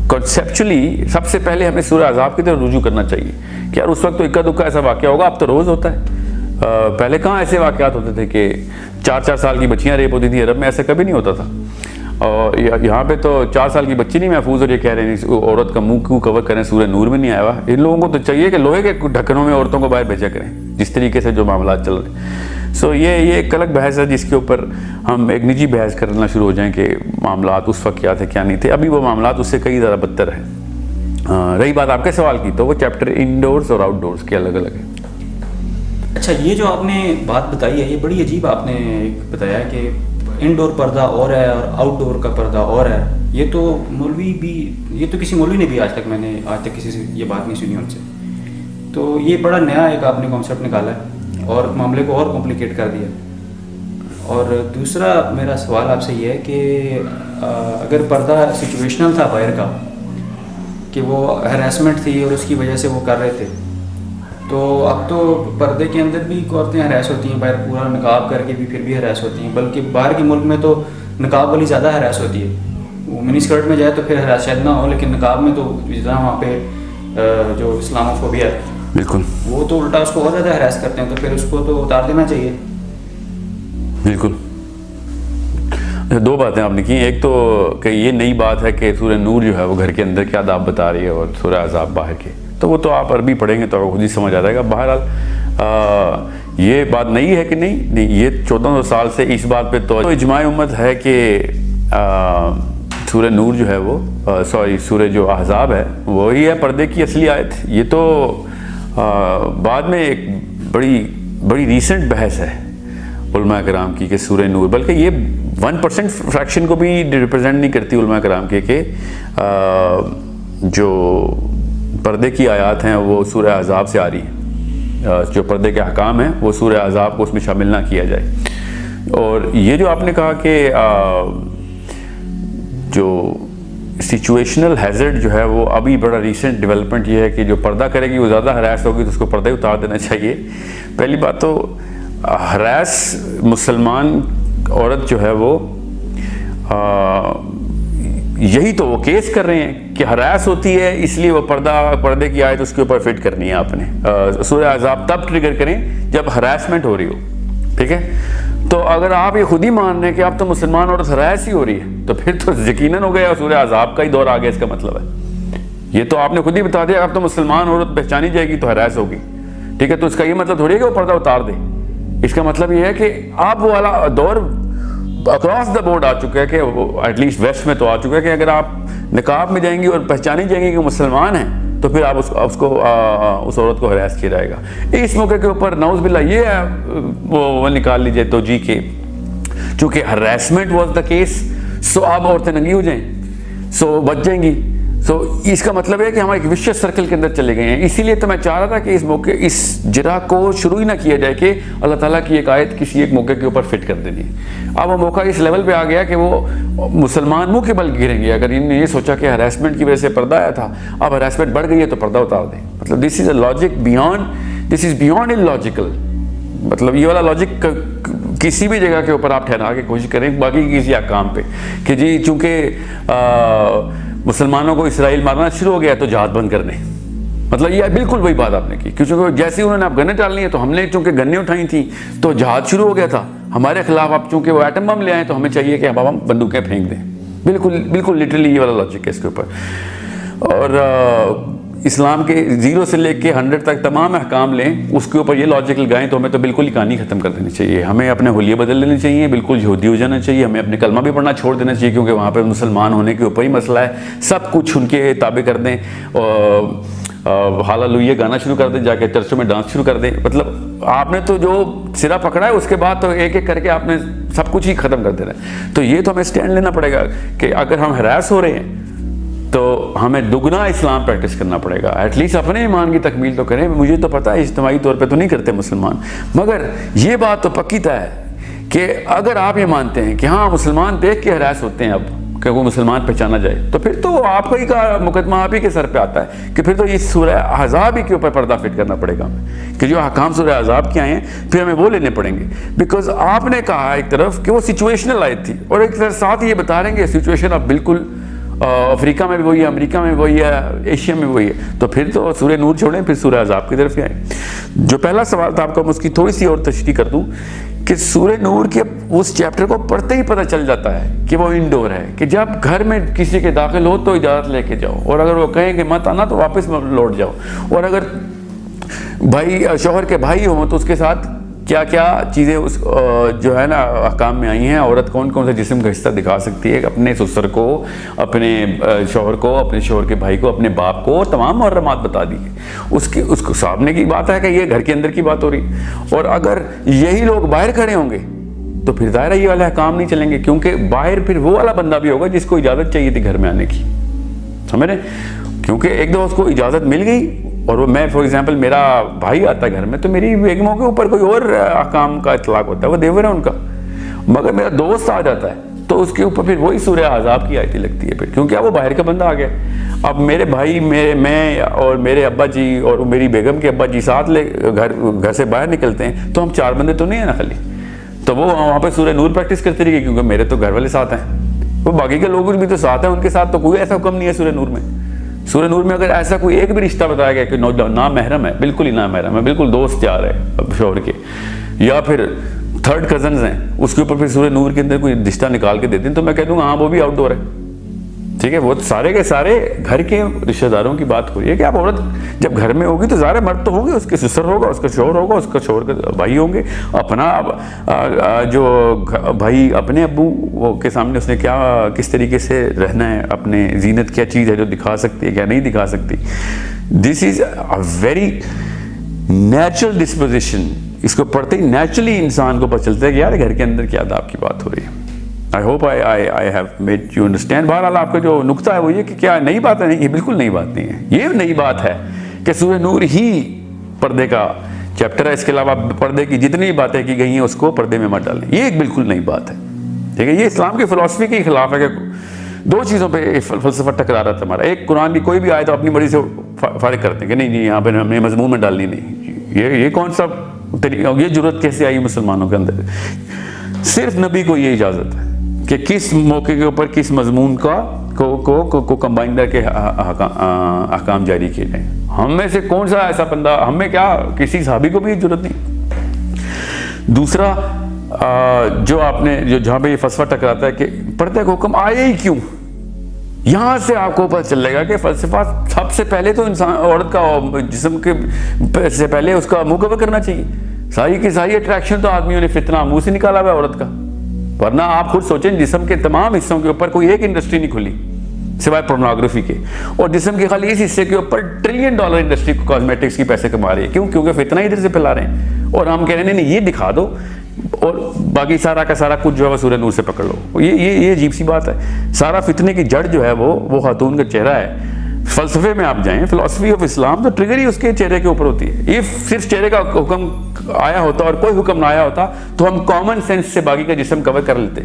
کنسیپچولی سب سے پہلے ہمیں سورہ احزاب کی طرف رجوع کرنا چاہیے کہ یار اس وقت تو اکا دکا ایسا واقعہ ہوگا, اب تو روز ہوتا ہے. پہلے کہاں ایسے واقعات ہوتے تھے کہ 4 سال کی بچیاں ریپ ہوتی تھیں, عرب میں ایسا کبھی نہیں ہوتا تھا. اور یہاں پہ تو 4 سال کی بچی نہیں محفوظ, اور یہ کہہ رہے ہیں عورت کا منہ کیوں کور کریں, سورہ نور میں نہیں آیا ہوا. ان لوگوں کو تو چاہیے کہ لوہے کے ڈھکنوں میں عورتوں کو باہر بھیجا کریں, جس طریقے سے جو معاملات چل رہے ہیں. سو یہ ایک الگ بحث ہے جس کے اوپر ہم ایک نجی بحث کرنا شروع ہو جائیں کہ معاملات اس وقت کیا تھے کیا نہیں تھے. ابھی وہ معاملات اس سے کئی زیادہ بدتر ہیں. رہی بات آپ کے سوال کی, تو وہ چیپٹر انڈورس اور آؤٹ ڈورس کے الگ الگ ہیں. اچھا, یہ جو آپ نے بات بتائی ہے یہ بڑی عجیب آپ نے بتایا کہ انڈور پردہ اور ہے اور آؤٹ ڈور کا پردہ اور ہے. یہ تو مولوی بھی, یہ تو کسی مولوی نے بھی آج تک کسی سے یہ بات نہیں سنی ان سے. تو یہ بڑا نیا ایک آپ نے کانسیپٹ نکالا ہے اور معاملے کو اور کمپلیکیٹ کر دیا. اور دوسرا میرا سوال آپ سے یہ ہے کہ اگر پردہ سچویشنل تھا باہر کا, کہ وہ ہراسمنٹ تھی اور اس کی وجہ سے وہ کر رہے تھے, تو اب تو پردے کے اندر بھی عورتیں ہراس ہوتی ہیں, باہر پورا نقاب کر کے بھی پھر بھی ہراس ہوتی ہیں. بلکہ باہر کے ملک میں تو نقاب والی زیادہ ہراس ہوتی ہے. وہ منی اسکرٹ میں جائے تو پھر ہراس شاید نہ ہو, لیکن نقاب میں تو جتنا وہاں پہ جو اسلاموفوبیا ہے بالکل, وہ تو الٹا اس کو اور زیادہ ہراس کرتے ہیں. تو پھر اس کو تو اتار دینا چاہیے. بالکل. 2 باتیں آپ نے کی. ایک تو کہ یہ نئی بات ہے کہ سورہ نور جو ہے وہ گھر کے اندر کے آداب بتا رہی ہے اور سورہ احزاب باہر کے, تو وہ تو آپ عربی پڑھیں گے تو خود ہی سمجھ آ جائے گا. بہرحال یہ بات نئی ہے کہ نہیں, یہ 1400 سال سے اس بات پہ تو اجماع امت ہے کہ سورہ نور جو ہے وہ سورہ جو احزاب ہے وہی ہے پردے کی اصلی آیت. یہ تو بعد میں ایک بڑی ریسنٹ بحث ہے علماء کرام کی کہ سورہ نور, بلکہ یہ 1% فریکشن کو بھی ریپرزینٹ نہیں کرتی علماء کرام کے کہ جو پردے کی آیات ہیں وہ سورہ احزاب سے آ رہی ہیں, جو پردے کے احکام ہیں وہ سورہ احزاب کو اس میں شامل نہ کیا جائے. اور یہ جو آپ نے کہا کہ جو سچویشنل ہیزرڈ جو ہے وہ ابھی بڑا ریسنٹ ڈیولپمنٹ یہ ہے کہ جو پردہ کرے گی وہ زیادہ ہراس ہوگی تو اس کو پردہ ہی اتار دینا چاہیے. پہلی بات تو ہراس مسلمان عورت جو ہے وہ یہی تو وہ کیس کر رہے ہیں کہ ہراس ہوتی ہے اس لیے وہ پردے کی آیت اس کے اوپر فٹ کرنی ہے آپ نے. سورہ احزاب تب ٹریگر کریں جب ہراسمنٹ ہو رہی ہو, ٹھیک ہے. تو اگر آپ یہ خود ہی مان رہے ہیں کہ اب تو مسلمان عورت ہراس ہی ہو رہی ہے تو پھر تو یقیناً ہو گیا سورہ احزاب کا ہی دور آ گیا. اس کا مطلب ہے یہ تو آپ نے خود ہی بتا دیا اب تو مسلمان عورت پہچانی جائے گی تو ہراس ہوگی, ٹھیک ہے. تو اس کا یہ مطلب تھوڑی ہے کہ وہ پردہ اتار دے. اس کا مطلب یہ ہے کہ آپ وہ والا دور اکراس دا بورڈ آ چکا ہے کہ ایٹ لیسٹ ویسٹ میں تو آ چکا ہے کہ اگر آپ نقاب میں جائیں گی اور پہچانی جائیں گی کہ مسلمان ہیں تو پھر آپ اس عورت کو ہراس کیا جائے گا. اس موقع کے اوپر نعوذ باللہ یہ وہ نکال لیجئے تو جی کہ چونکہ harassment was the case so آپ عورتیں ننگی ہو جائیں, سو بچ جائیں گی. سو اس کا مطلب ہے کہ ہم ایک وشیس سرکل کے اندر چلے گئے ہیں. اسی لیے تو میں چاہ رہا تھا کہ اس موقع اس جرح کو شروع ہی نہ کیا جائے کہ اللہ تعالیٰ کی ایک آیت کسی ایک موقع کے اوپر فٹ کر دینی. اب وہ موقع اس لیول پہ آ گیا کہ وہ مسلمان منہ کے بل گریں گے اگر انہوں نے یہ سوچا کہ ہراسمنٹ کی وجہ سے پردہ آیا تھا, اب ہراسمنٹ بڑھ گئی ہے تو پردہ اتار دیں. مطلب this is a logic this is beyond illogical. مطلب یہ والا لاجک کسی بھی جگہ کے اوپر آپ ٹھہرا کے کوشش کریں باقی کسی احکام پہ کہ جی چونکہ مسلمانوں کو اسرائیل مارنا شروع ہو گیا تو جہاد بند کر دیں. مطلب یہ بالکل وہی بات آپ نے کی کیونکہ جیسے انہوں نے آپ گنیں ڈالنی ہیں تو ہم نے چونکہ گنیں اٹھائی تھیں تو جہاد شروع ہو گیا تھا ہمارے خلاف. آپ چونکہ وہ ایٹم بم لے آئے تو ہمیں چاہیے کہ اب ہم بندوقیں پھینک دیں. بالکل لٹرلی یہ والا لاجک ہے اس کے اوپر. اور اسلام کے 0 سے لے کے 100 تک تمام احکام لیں، اس کے اوپر یہ لاجک لگائیں تو ہمیں تو بالکل ہی کہانی ختم کر دینی چاہیے. ہمیں اپنے حلیے بدل لینے چاہیے، بالکل یہودی ہو جانا چاہیے، ہمیں اپنے کلمہ بھی پڑھنا چھوڑ دینا چاہیے، کیونکہ وہاں پہ مسلمان ہونے کے اوپر ہی مسئلہ ہے. سب کچھ ان کے تابع کر دیں، ہاللویہ گانا شروع کر دیں، جا کے چرچوں میں ڈانس شروع کر دیں. مطلب آپ نے تو جو سرا پکڑا ہے اس کے بعد تو ایک ایک کر کے آپ نے سب کچھ ہی ختم کر دینا ہے. تو یہ تو ہمیں اسٹینڈ لینا پڑے گا کہ اگر ہم ہراس ہو رہے ہیں تو ہمیں دگنا اسلام پریکٹس کرنا پڑے گا. ایٹ لیسٹ اپنے ایمان کی تکمیل تو کریں. مجھے تو پتہ ہے اجتماعی طور پہ تو نہیں کرتے مسلمان، مگر یہ بات تو پکی طے ہے کہ اگر آپ یہ مانتے ہیں کہ ہاں مسلمان دیکھ کے ہراس ہوتے ہیں اب کہ وہ مسلمان پہچانا جائے، تو پھر تو آپ کا ہی کا مقدمہ آپ ہی کے سر پہ آتا ہے کہ پھر تو یہ سورہ احزاب ہی کے اوپر پردہ فٹ کرنا پڑے گا ہمیں کہ جو احکام سورہ احزاب کے آئے ہیں پھر ہمیں وہ لینے پڑیں گے. بیکاز آپ نے کہا ایک طرف کہ وہ سچویشنل آیت تھی، اور ایک طرف ساتھ یہ بتا رہے ہیں کہ سچویشن اب بالکل افریقہ میں بھی وہی ہے، امریکہ میں وہی ہے، ایشیا میں وہی ہے. تو پھر تو سورہ نور چھوڑیں، پھر سورہ احزاب کی طرف ہی آئیں. جو پہلا سوال تھا آپ کا، میں اس کی تھوڑی سی اور تشریح کر دوں کہ سورہ نور کے اس چیپٹر کو پڑھتے ہی پتہ چل جاتا ہے کہ وہ انڈور ہے، کہ جب گھر میں کسی کے داخل ہو تو اجازت لے کے جاؤ، اور اگر وہ کہیں کہ مت آنا تو واپس لوٹ جاؤ. اور اگر بھائی شوہر کے بھائی ہوں تو اس کے ساتھ کیا کیا چیزیں اس جو ہے نا احکام میں آئی ہیں. عورت کون کون سے جسم کا حصہ دکھا سکتی ہے، اپنے سسر کو، اپنے شوہر کو، اپنے شوہر کے بھائی کو، اپنے باپ کو، اور تمام محرمات بتا دی. اس کو سامنے کی بات ہے کہ یہ گھر کے اندر کی بات ہو رہی. اور اگر یہی لوگ باہر کھڑے ہوں گے تو پھر ظاہر یہ والے احکام نہیں چلیں گے، کیونکہ باہر پھر وہ والا بندہ بھی ہوگا جس کو اجازت چاہیے تھی گھر میں آنے کی. سمجھ رہے؟ کیونکہ ایک دفعہ اس کو اجازت مل گئی، اور وہ میں فار ایگزامپل میرا بھائی آتا ہے گھر میں تو میری بیگموں کے اوپر کوئی اور احکام کا اطلاق ہوتا ہے، وہ دیور ہے ان کا، مگر میرا دوست آ جاتا ہے تو اس کے اوپر پھر وہی سورہ احزاب کی آیتیں لگتی ہے. پھر کیونکہ اب وہ باہر کا بندہ آ گیا. اب میرے بھائی، میں اور میرے ابا جی اور میری بیگم کے ابا جی ساتھ گھر سے باہر نکلتے ہیں تو ہم 4 بندے تو نہیں ہیں نا خالی. تو وہ وہاں پہ سورہ نور پریکٹس کرتے رہیے، کیونکہ میرے تو گھر والے ساتھ ہیں، وہ باقی کے لوگ بھی تو ساتھ ہیں، ان کے ساتھ تو کوئی ایسا حکم نہیں ہے سورہ نور میں. سورہ نور میں اگر ایسا کوئی ایک بھی رشتہ بتایا گیا کہ نامحرم ہے، بالکل ہی نامحرم ہے، بالکل دوست یار ہے شوہر کے، یا پھر 3rd کزنز ہیں، اس کے اوپر پھر سورہ نور کے اندر کوئی رشتہ نکال کے دیتے ہیں تو میں کہہ دوں گا ہاں وہ بھی آؤٹ ڈور ہے. ٹھیک ہے، وہ سارے کے سارے گھر کے رشتہ داروں کی بات ہو رہی ہے کہ اب عورت جب گھر میں ہوگی تو ظاہر مرد تو ہوں گے، اس کے سسر ہوگا، اس کا شوہر ہوگا، اس کا شوہر کے بھائی ہوں گے، اپنا جو بھائی اپنے ابو کے سامنے اس نے کیا کس طریقے سے رہنا ہے، اپنے زینت کیا چیز ہے جو دکھا سکتی ہے کیا نہیں دکھا سکتی. دس is a very natural disposition. اس کو پڑھتے ہی نیچرلی انسان کو پتہ چلتا ہے کہ یار گھر کے اندر کیا آداب کی بات ہو رہی ہے. I hope I have made you understand. بہرحال آپ کا جو نقطہ ہے وہ یہ کہ کیا نئی بات ہے؟ نہیں، یہ بالکل نئی بات نہیں ہے. یہ نئی بات ہے کہ سورہ نور ہی پردے کا چیپٹر ہے، اس کے علاوہ پردے کی جتنی باتیں کی گئی ہیں اس کو پردے میں مت ڈالیں. یہ ایک بالکل نئی بات ہے. ٹھیک ہے، یہ اسلام کی فلسفی کے خلاف ہے کہ 2 چیزوں پہ فلسفہ ٹکرا رہا تھا ہمارا. ایک قرآن کی کوئی بھی آیت اپنی مرضی سے فارغ کرتے ہیں کہ نہیں یہاں پہ ہم نے مضمون میں ڈالنی نہیں. یہ کون سا طریقہ، یہ جرت کیسے آئی مسلمانوں کے اندر؟ صرف نبی کو یہ اجازت ہے کہ کس موقع کے اوپر کس مضمون کو کمبائن کر کے احکام جاری کیے جائیں. ہم میں سے کون سا ایسا بندہ، ہم میں کیا کسی صحابی کو بھی ضرورت نہیں. دوسرا جو آپ نے جہاں پہ یہ فلسفہ ٹکراتا ہے کہ پردے کا حکم آئے ہی کیوں، یہاں سے آپ کو پتہ چلے گا کہ فلسفہ سب سے پہلے تو انسان عورت کا جسم کے سے پہلے اس کا منہ کور کرنا چاہیے. ساری کی ساری اٹریکشن تو آدمیوں نے فتنہ منہ سے نکالا ہوا ہے عورت کا. ورنہ آپ خود سوچیں جسم کے تمام حصوں کے اوپر کوئی ایک انڈسٹری نہیں کھلی سوائے پورنوگرافی کے، اور جسم کے خالی اس حصے کے اوپر $1 ٹریلین انڈسٹری کاسمیٹکس کی پیسے کما رہی ہے. کیوں؟ کیونکہ فتنہ ادھر سے پھیلا رہے ہیں، اور ہم کہہ رہے ہیں نہیں یہ دکھا دو اور باقی سارا کا سارا کچھ جو ہے وہ سورہ نور سے پکڑ لو. یہ عجیب سی بات ہے. سارا فتنے کی جڑ جو ہے وہ خاتون کا چہرہ ہے. فلسفے میں آپ جائیں، فلسفی آف اسلام، تو ٹریگر ہی اس کے چہرے کے اوپر ہوتی ہے. یہ صرف چہرے کا حکم آیا ہوتا اور کوئی حکم نہ آیا ہوتا تو ہم کامن سینس سے باقی کا جسم کور کر لیتے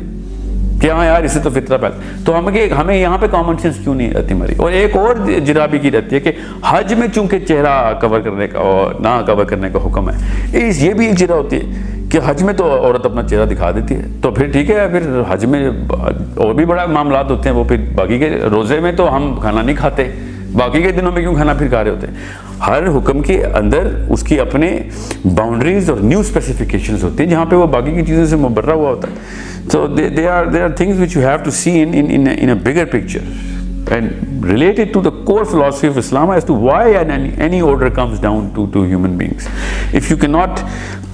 کہ ہاں یار اسے تو فطرہ پہلے. تو ہمیں یہاں پہ کامن سینس کیوں نہیں رہتی ہماری؟ اور ایک اور جرابی کی رہتی ہے کہ حج میں چونکہ چہرہ کور کرنے کا اور نہ کور کرنے کا حکم ہے، یہ بھی ایک جرا ہوتی ہے کہ حج میں تو عورت اپنا چہرہ دکھا دیتی ہے. تو پھر ٹھیک ہے، پھر حج میں اور بھی بڑا معاملات ہوتے ہیں، وہ پھر باقی کے روزے میں تو ہم کھانا نہیں کھاتے، باقی کے دنوں میں کیوں کھانا پھر کھا رہے ہوتے ہیں؟ ہر حکم کے اندر اس کی اپنے باؤنڈریز اور نیو اسپیسیفکیشنز ہوتی ہیں جہاں پہ وہ باقی کی چیزوں سے مبرہ ہوا ہوتا ہے. So there are things which you have to see in a bigger picture. and relate it to the core philosophy of Islam as to why any order comes down to human beings. If you cannot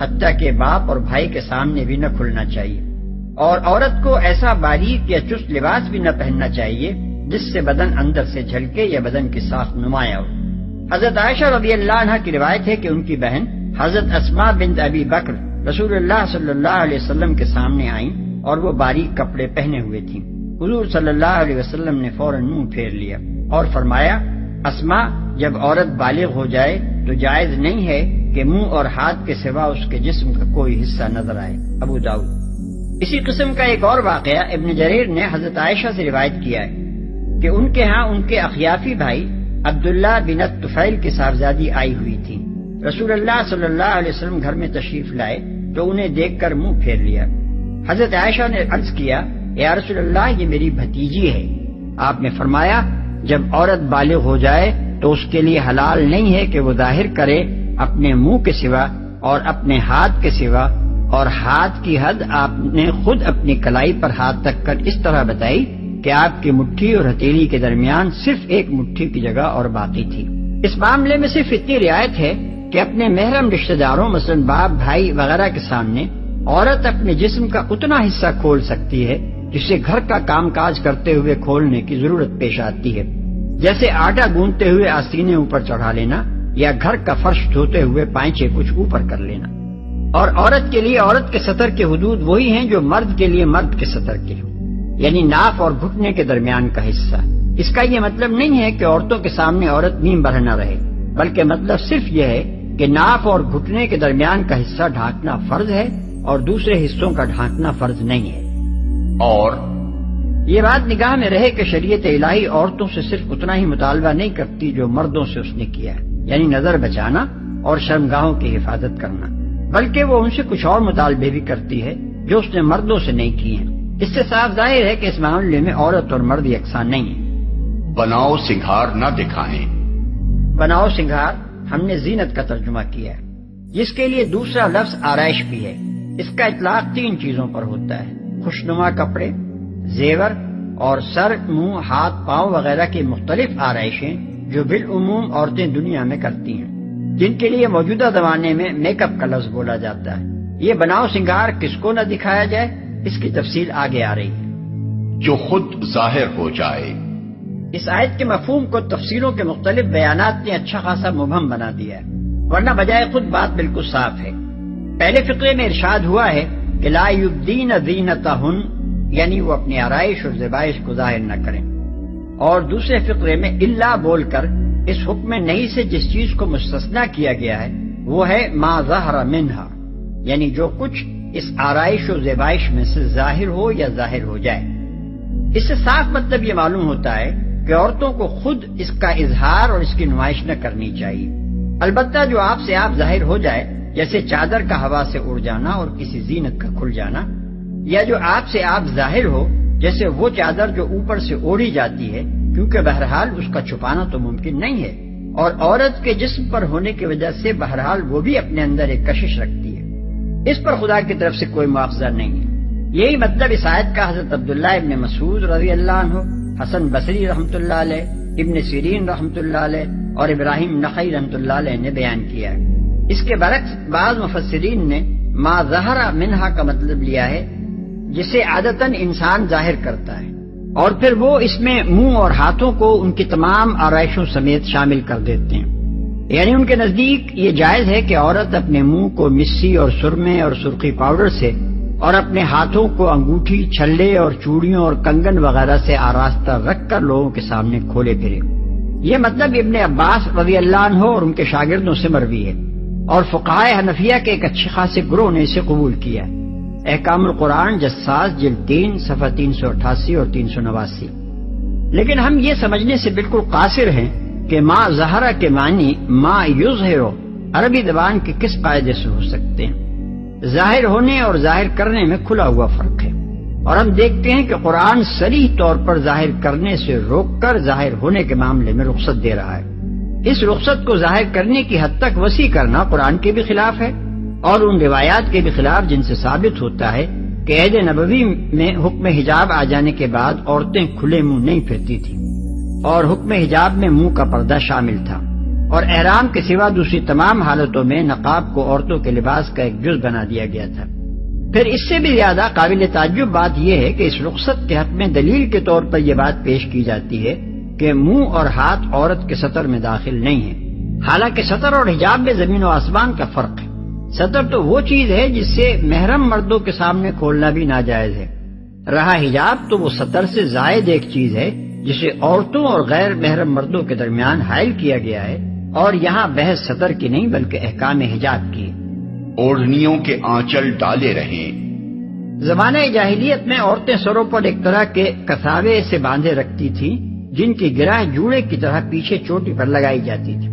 حتیٰ کہ باپ اور بھائی کے سامنے بھی نہ کھلنا چاہیے، اور عورت کو ایسا باریک یا چست لباس بھی نہ پہننا چاہیے جس سے بدن اندر سے جھلکے یا بدن کی ساخت نمایاں ہو۔ حضرت عائشہ رضی اللہ عنہ کی روایت ہے کہ ان کی بہن حضرت اسماء بنت ابی بکر رسول اللہ صلی اللہ علیہ وسلم کے سامنے آئیں اور وہ باریک کپڑے پہنے ہوئے تھیں۔ حضور صلی اللہ علیہ وسلم نے فوراً منہ پھیر لیا اور فرمایا، اسماء، جب عورت بالغ ہو جائے تو جائز نہیں ہے کہ منہ اور ہاتھ کے سوا اس کے جسم کا کوئی حصہ نظر آئے۔ ابو داؤد۔ اسی قسم کا ایک اور واقعہ ابن جریر نے حضرت عائشہ سے روایت کیا ہے کہ ان کے ہاں ان کے اخیافی بھائی عبداللہ بن طفیل کی صاحبزادی آئی ہوئی تھی۔ رسول اللہ صلی اللہ علیہ وسلم گھر میں تشریف لائے تو انہیں دیکھ کر منہ پھیر لیا۔ حضرت عائشہ نے عرض کیا، یا رسول اللہ، یہ میری بھتیجی ہے۔ آپ نے فرمایا، جب عورت بالغ ہو جائے تو اس کے لیے حلال نہیں ہے کہ وہ ظاہر کرے اپنے منہ کے سوا اور اپنے ہاتھ کے سوا، اور ہاتھ کی حد آپ نے خود اپنی کلائی پر ہاتھ رکھ کر اس طرح بتائی کہ آپ کی مٹھی اور ہتھیلی کے درمیان صرف ایک مٹھی کی جگہ اور باقی تھی۔ اس معاملے میں صرف اتنی رعایت ہے کہ اپنے محرم رشتہ داروں مثلا باپ، بھائی وغیرہ کے سامنے عورت اپنے جسم کا اتنا حصہ کھول سکتی ہے جسے گھر کا کام کاج کرتے ہوئے کھولنے کی ضرورت پیش آتی ہے، جیسے آٹا گوندتے ہوئے آستینے اوپر چڑھا لینا یا گھر کا فرش دھوتے ہوئے پائچے کچھ اوپر کر لینا۔ اور عورت کے لیے عورت کے سطر کے حدود وہی ہیں جو مرد کے لیے مرد کے سطر کے ہیں، یعنی ناف اور گھٹنے کے درمیان کا حصہ۔ اس کا یہ مطلب نہیں ہے کہ عورتوں کے سامنے عورت نیم برہ نہ رہے، بلکہ مطلب صرف یہ ہے کہ ناف اور گھٹنے کے درمیان کا حصہ ڈھانکنا فرض ہے اور دوسرے حصوں کا ڈھانکنا فرض نہیں ہے۔ اور یہ بات نگاہ میں رہے کہ شریعت الہی عورتوں سے صرف اتنا ہی مطالبہ نہیں کرتی جو مردوں سے اس نے کیا ہے، یعنی نظر بچانا اور شرمگاہوں کی حفاظت کرنا، بلکہ وہ ان سے کچھ اور مطالبے بھی کرتی ہے جو اس نے مردوں سے نہیں کیے ہیں۔ اس سے صاف ظاہر ہے کہ اس معاملے میں عورت اور مرد یکساں نہیں ہیں۔ بناؤ سنگھار نہ دکھائیں۔ بناؤ سنگھار ہم نے زینت کا ترجمہ کیا ہے، جس کے لیے دوسرا لفظ آرائش بھی ہے۔ اس کا اطلاق 3 چیزوں پر ہوتا ہے: خوشنما کپڑے، زیور اور سر، منہ، ہاتھ، پاؤں وغیرہ کی مختلف آرائشیں جو بالعموم عورتیں دنیا میں کرتی ہیں، جن کے لیے موجودہ زمانے میں میک اپ کا لفظ بولا جاتا ہے۔ یہ بناؤ سنگھار کس کو نہ دکھایا جائے، اس کی تفصیل آگے آ رہی ہے۔ جو خود ظاہر ہو جائے۔ اس آیت کے مفہوم کو تفسیروں کے مختلف بیانات نے اچھا خاصا مبہم بنا دیا ہے، ورنہ بجائے خود بات بالکل صاف ہے۔ پہلے فقرے میں ارشاد ہوا ہے کہ لا یبدین زینتہن، یعنی وہ اپنی آرائش اور زیبائش کو ظاہر نہ کریں، اور دوسرے فقرے میں الا بول کر اس حکم نہی سے جس چیز کو مستثنیٰ کیا گیا ہے وہ ہے ما ظہر منہا، یعنی جو کچھ اس آرائش و زیبائش میں سے ظاہر ہو یا ظاہر ہو جائے۔ اس سے صاف مطلب یہ معلوم ہوتا ہے کہ عورتوں کو خود اس کا اظہار اور اس کی نمائش نہ کرنی چاہیے، البتہ جو آپ سے آپ ظاہر ہو جائے، جیسے چادر کا ہوا سے اڑ جانا اور کسی زینت کا کھل جانا، یا جو آپ سے آپ ظاہر ہو جیسے وہ چادر جو اوپر سے اوڑھی جاتی ہے، کیونکہ بہرحال اس کا چھپانا تو ممکن نہیں ہے، اور عورت کے جسم پر ہونے کی وجہ سے بہرحال وہ بھی اپنے اندر ایک کشش رکھتی ہے، اس پر خدا کی طرف سے کوئی مواخذہ نہیں ہے۔ یہی مطلب اس آیت کا حضرت عبداللہ ابن مسعود رضی اللہ عنہ، حسن بصری رحمۃ اللہ علیہ، ابن سیرین رحمۃ اللہ علیہ اور ابراہیم نخعی رحمۃ اللہ علیہ نے بیان کیا ہے۔ اس کے برعکس بعض مفسرین نے ما ظہر منہا کا مطلب لیا ہے جسے عادتاً انسان ظاہر کرتا ہے، اور پھر وہ اس میں منہ اور ہاتھوں کو ان کی تمام آرائشوں سمیت شامل کر دیتے ہیں، یعنی ان کے نزدیک یہ جائز ہے کہ عورت اپنے منہ کو مسی اور سرمے اور سرخی پاؤڈر سے اور اپنے ہاتھوں کو انگوٹھی، چھلے اور چوڑیوں اور کنگن وغیرہ سے آراستہ رکھ کر لوگوں کے سامنے کھولے پھرے۔ یہ مطلب ابن عباس رضی اللہ عنہ اور ان کے شاگردوں سے مروی ہے، اور فقہائے حنفیہ کے ایک اچھے خاصے گروہ نے اسے قبول کیا ہے۔ احکام القرآن جساس جلد 3 صفحہ 388 اور 389۔ لیکن ہم یہ سمجھنے سے بالکل قاصر ہیں کہ ما ظہرہ کے معنی ما یظہرو عربی زبان کے کس قاعدے سے ہو سکتے ہیں۔ ظاہر ہونے اور ظاہر کرنے میں کھلا ہوا فرق ہے، اور ہم دیکھتے ہیں کہ قرآن صریح طور پر ظاہر کرنے سے روک کر ظاہر ہونے کے معاملے میں رخصت دے رہا ہے۔ اس رخصت کو ظاہر کرنے کی حد تک وسیع کرنا قرآن کے بھی خلاف ہے اور ان روایات کے بھی خلاف جن سے ثابت ہوتا ہے کہ عہد نبوی میں حکم حجاب آ جانے کے بعد عورتیں کھلے منہ نہیں پھرتی تھیں، اور حکم حجاب میں منہ کا پردہ شامل تھا، اور احرام کے سوا دوسری تمام حالتوں میں نقاب کو عورتوں کے لباس کا ایک جز بنا دیا گیا تھا۔ پھر اس سے بھی زیادہ قابل تعجب بات یہ ہے کہ اس رخصت کے حق میں دلیل کے طور پر یہ بات پیش کی جاتی ہے کہ منہ اور ہاتھ عورت کے سطر میں داخل نہیں ہیں، حالانکہ سطر اور حجاب میں زمین و آسمان کا فرق ہے۔ سطر تو وہ چیز ہے جس سے محرم مردوں کے سامنے کھولنا بھی ناجائز ہے، رہا حجاب تو وہ سطر سے زائد ایک چیز ہے جسے عورتوں اور غیر محرم مردوں کے درمیان حائل کیا گیا ہے، اور یہاں بحث سطر کی نہیں بلکہ احکام حجاب کی ہے۔ اوڑھنیوں کے آنچل ڈالے رہیں۔ زمانہ جاہلیت میں عورتیں سروں پر ایک طرح کے کساوے سے باندھے رکھتی تھیں جن کی گرہ جوڑے کی طرح پیچھے چوٹی پر لگائی جاتی تھی۔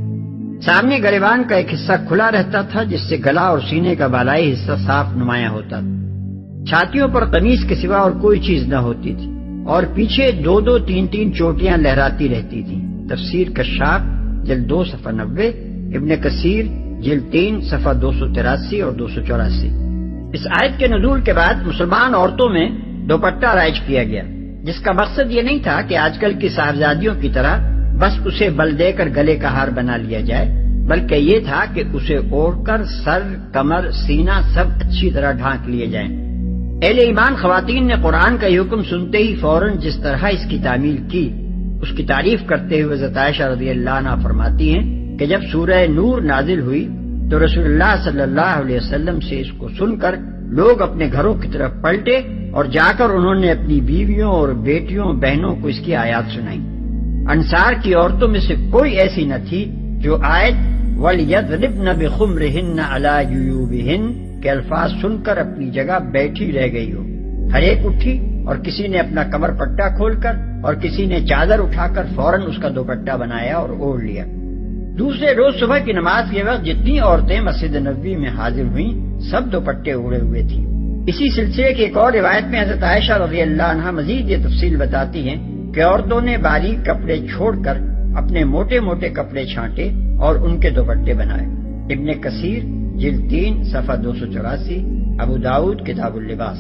سامنے گریبان کا ایک حصہ کھلا رہتا تھا جس سے گلا اور سینے کا بالائی حصہ صاف نمایاں ہوتا تھا۔ چھاتیوں پر قمیص کے سوا اور کوئی چیز نہ ہوتی تھی اور پیچھے دو دو تین تین چوٹیاں لہراتی رہتی تھیں۔ تفسیر کشاف جلد 2 صفحہ 90، ابن کثیر جلد 3 صفحہ 283 اور 284۔ اس آیت کے نزول کے بعد مسلمان عورتوں میں دوپٹہ رائج کیا گیا، جس کا مقصد یہ نہیں تھا کہ آج کل کی صاحبزادیوں کی طرح بس اسے بل دے کر گلے کا ہار بنا لیا جائے، بلکہ یہ تھا کہ اسے اوڑھ کر سر، کمر، سینہ سب اچھی طرح ڈھانک لیے جائیں۔ اہل ایمان خواتین نے قرآن کا یہ حکم سنتے ہی فوراً جس طرح اس کی تعمیل کی، اس کی تعریف کرتے ہوئے حضرت عائشہ رضی اللہ عنہا فرماتی ہیں کہ جب سورہ نور نازل ہوئی تو رسول اللہ صلی اللہ علیہ وسلم سے اس کو سن کر لوگ اپنے گھروں کی طرف پلٹے اور جا کر انہوں نے اپنی بیویوں اور بیٹیوں بہنوں کو اس کی آیات سنائی۔ انصار کی عورتوں میں سے کوئی ایسی نہ تھی جو آیت وَلْيَضْرِبْنَ بِخُمُرِهِنَّ عَلَى جُيُوبِهِنَّ کے الفاظ سن کر اپنی جگہ بیٹھی رہ گئی ہو۔ ہر ایک اٹھی اور کسی نے اپنا کمر پٹا کھول کر اور کسی نے چادر اٹھا کر فوراً اس کا دوپٹہ بنایا اور اوڑھ لیا۔ دوسرے روز صبح کی نماز کے وقت جتنی عورتیں مسجد نبوی میں حاضر ہوئیں سب دوپٹے اوڑھے ہوئے تھیں۔ اسی سلسلے کی ایک اور روایت میں حضرت عائشہ رضی اللہ عنہا مزید یہ تفصیل بتاتی ہیں کہ عورتوں نے باریک کپڑے چھوڑ کر اپنے موٹے موٹے کپڑے چھانٹے اور ان کے دوپٹے بنائے۔ ابن کثیر جلد 3 صفحہ 284، ابو داؤد کتاب اللباس۔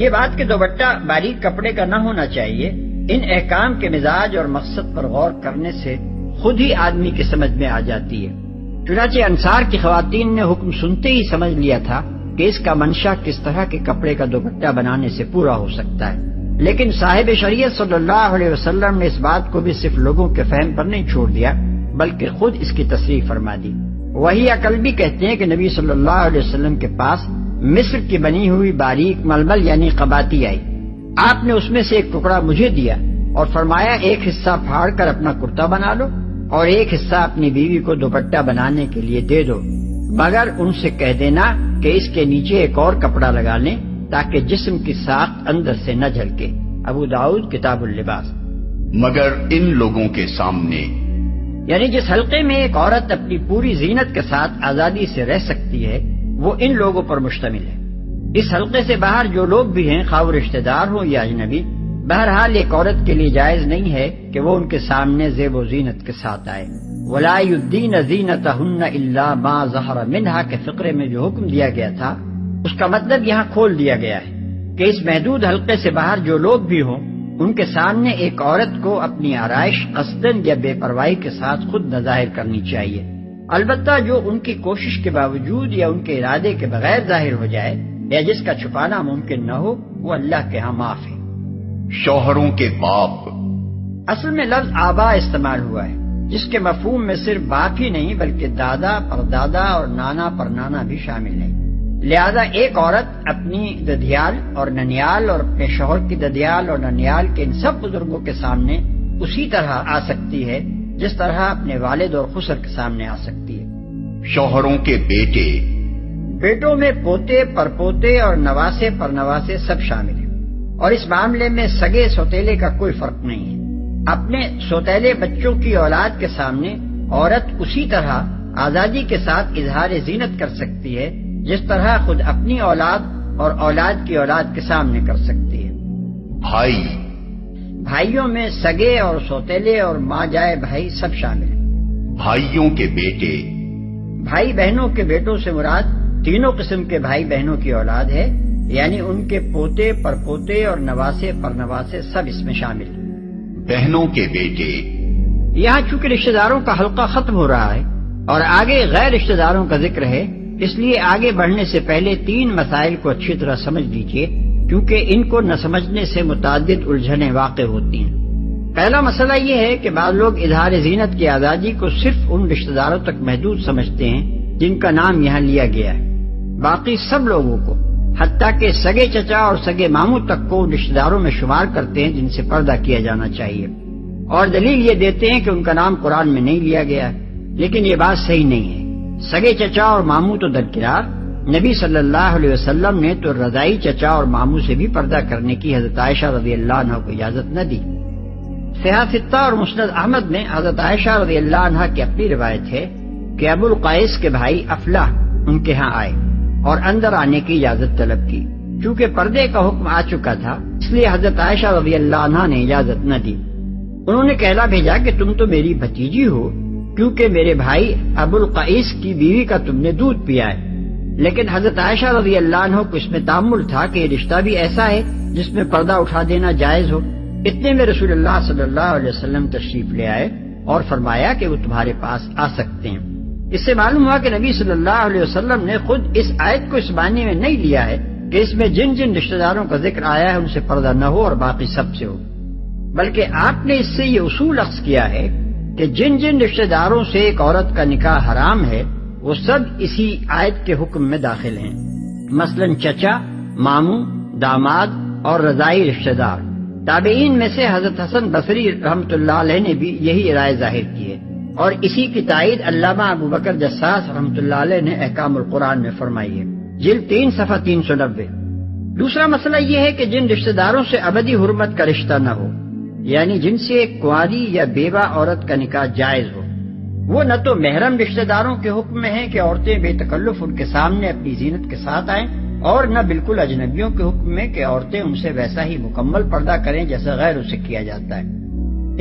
یہ بات کہ دوپٹہ باریک کپڑے کا نہ ہونا چاہیے، ان احکام کے مزاج اور مقصد پر غور کرنے سے خود ہی آدمی کی سمجھ میں آ جاتی ہے۔ چنانچہ انصار کی خواتین نے حکم سنتے ہی سمجھ لیا تھا کہ اس کا منشا کس طرح کے کپڑے کا دوپٹہ بنانے سے پورا ہو سکتا ہے، لیکن صاحب شریعت صلی اللہ علیہ وسلم نے اس بات کو بھی صرف لوگوں کے فہم پر نہیں چھوڑ دیا بلکہ خود اس کی تصریح فرما دی۔ وہی عقل بھی کہتے ہیں کہ نبی صلی اللہ علیہ وسلم کے پاس مصر کی بنی ہوئی باریک ململ یعنی قباتی آئی، آپ نے اس میں سے ایک ٹکڑا مجھے دیا اور فرمایا ایک حصہ پھاڑ کر اپنا کرتا بنا لو اور ایک حصہ اپنی بیوی کو دوپٹہ بنانے کے لیے دے دو، مگر ان سے کہہ دینا کہ اس کے نیچے ایک اور کپڑا لگا لیں تاکہ جسم کی ساخت اندر سے نہ جھلکے۔ ابو داؤد کتاب اللباس۔ مگر ان لوگوں کے سامنے، یعنی جس حلقے میں ایک عورت اپنی پوری زینت کے ساتھ آزادی سے رہ سکتی ہے وہ ان لوگوں پر مشتمل ہے۔ اس حلقے سے باہر جو لوگ بھی ہیں خواہ رشتہ دار ہوں یا اجنبی، بہرحال ایک عورت کے لیے جائز نہیں ہے کہ وہ ان کے سامنے زیب و زینت کے ساتھ آئے۔ وَلَا يُبْدِينَ زِينَتَهُنَّ إِلَّا مَا ظَهَرَ مِنْهَا کے فقرے میں جو حکم دیا گیا تھا اس کا مطلب یہاں کھول دیا گیا ہے کہ اس محدود حلقے سے باہر جو لوگ بھی ہوں ان کے سامنے ایک عورت کو اپنی آرائش قصدن یا بے پرواہی کے ساتھ خود نہ ظاہر کرنی چاہیے، البتہ جو ان کی کوشش کے باوجود یا ان کے ارادے کے بغیر ظاہر ہو جائے یا جس کا چھپانا ممکن نہ ہو وہ اللہ کے ہاں معاف ہے۔ شوہروں کے باپ، اصل میں لفظ آبا استعمال ہوا ہے جس کے مفہوم میں صرف باپ ہی نہیں بلکہ دادا پردادا اور نانا پرنانا بھی شامل ہے۔ لہذا ایک عورت اپنی ددیال اور ننیال اور اپنے شوہر کی ددیال اور ننیال کے ان سب بزرگوں کے سامنے اسی طرح آ سکتی ہے جس طرح اپنے والد اور خسر کے سامنے آ سکتی ہے۔ شوہروں کے بیٹے، بیٹوں میں پوتے پرپوتے اور نواسے پرنواسے سب شامل ہیں اور اس معاملے میں سگے سوتیلے کا کوئی فرق نہیں ہے۔ اپنے سوتیلے بچوں کی اولاد کے سامنے عورت اسی طرح آزادی کے ساتھ اظہار زینت کر سکتی ہے جس طرح خود اپنی اولاد اور اولاد کی اولاد کے سامنے کر سکتی ہے۔ بھائی، بھائیوں میں سگے اور سوتیلے اور ماں جائے بھائی سب شامل ہیں۔ بھائیوں کے بیٹے، بھائی بہنوں کے بیٹوں سے مراد تینوں قسم کے بھائی بہنوں کی اولاد ہے، یعنی ان کے پوتے پرپوتے اور نواسے پرنواسے سب اس میں شامل ہیں۔ بہنوں کے بیٹے، یہاں چونکہ رشتہ داروں کا حلقہ ختم ہو رہا ہے اور آگے غیر رشتہ داروں کا ذکر ہے، اس لیے آگے بڑھنے سے پہلے 3 مسائل کو اچھی طرح سمجھ لیجیے، کیونکہ ان کو نہ سمجھنے سے متعدد الجھنیں واقع ہوتی ہیں۔ پہلا مسئلہ یہ ہے کہ بعض لوگ اظہار زینت کی آزادی کو صرف ان رشتہ داروں تک محدود سمجھتے ہیں جن کا نام یہاں لیا گیا ہے، باقی سب لوگوں کو، حتیٰ کہ سگے چچا اور سگے ماموں تک کو ان رشتہ داروں میں شمار کرتے ہیں جن سے پردہ کیا جانا چاہیے، اور دلیل یہ دیتے ہیں کہ ان کا نام قرآن میں نہیں لیا گیا ہے، لیکن یہ بات صحیح نہیں ہے۔ سگے چچا اور ماموں تو درکنار، نبی صلی اللہ علیہ وسلم نے تو رضائی چچا اور ماموں سے بھی پردہ کرنے کی حضرت عائشہ رضی اللہ عنہ کو اجازت نہ دی۔ صحیح ستہ اور مسند احمد میں حضرت عائشہ رضی اللہ عنہ کی اپنی روایت ہے کہ ابو القیس کے بھائی افلاح ان کے ہاں آئے اور اندر آنے کی اجازت طلب کی۔ چونکہ پردے کا حکم آ چکا تھا، اس لیے حضرت عائشہ رضی اللہ عنہ نے اجازت نہ دی۔ انہوں نے کہلا بھیجا کہ تم تو میری بھتیجی ہو، کیونکہ میرے بھائی ابو القیس کی بیوی کا تم نے دودھ پیا ہے۔ لیکن حضرت عائشہ رضی اللہ عنہ کو اس میں تامل تھا کہ یہ رشتہ بھی ایسا ہے جس میں پردہ اٹھا دینا جائز ہو۔ اتنے میں رسول اللہ صلی اللہ علیہ وسلم تشریف لے آئے اور فرمایا کہ وہ تمہارے پاس آ سکتے ہیں۔ اس سے معلوم ہوا کہ نبی صلی اللہ علیہ وسلم نے خود اس آیت کو اس معنی میں نہیں لیا ہے کہ اس میں جن جن رشتہ داروں کا ذکر آیا ہے ان سے پردہ نہ ہو اور باقی سب سے ہو، بلکہ آپ نے اس سے یہ اصول اخذ کیا ہے کہ جن جن رشتہ داروں سے ایک عورت کا نکاح حرام ہے وہ سب اسی آیت کے حکم میں داخل ہیں، مثلا چچا، ماموں، داماد اور رضائی رشتہ دار۔ تابعین میں سے حضرت حسن بصری رحمۃ اللہ علیہ نے بھی یہی رائے ظاہر کی ہے، اور اسی کی تائید علامہ ابو بکر جساس رحمۃ اللہ علیہ نے احکام القرآن میں فرمائی ہے، جلد 3 صفحہ 390۔ دوسرا مسئلہ یہ ہے کہ جن رشتہ داروں سے ابدی حرمت کا رشتہ نہ ہو، یعنی جن سے ایک کنواری یا بیوہ عورت کا نکاح جائز ہو، وہ نہ تو محرم رشتہ داروں کے حکم میں ہیں کہ عورتیں بے تکلف ان کے سامنے اپنی زینت کے ساتھ آئیں، اور نہ بالکل اجنبیوں کے حکم میں کہ عورتیں ان سے ویسا ہی مکمل پردہ کریں جیسا غیر سے کیا جاتا ہے۔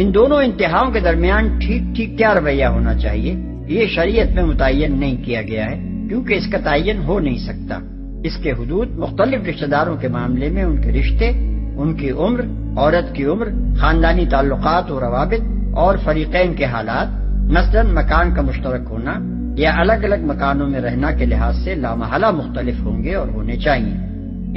ان دونوں انتہاؤں کے درمیان ٹھیک کیا رویہ ہونا چاہیے، یہ شریعت میں متعین نہیں کیا گیا ہے، کیونکہ اس کا تعین ہو نہیں سکتا۔ اس کے حدود مختلف رشتہ داروں کے معاملے میں ان کے رشتے، ان کی عمر، عورت کی عمر، خاندانی تعلقات و روابط اور فریقین کے حالات، مثلا مکان کا مشترک ہونا یا الگ الگ مکانوں میں رہنا کے لحاظ سے لامحالہ مختلف ہوں گے اور ہونے چاہیے۔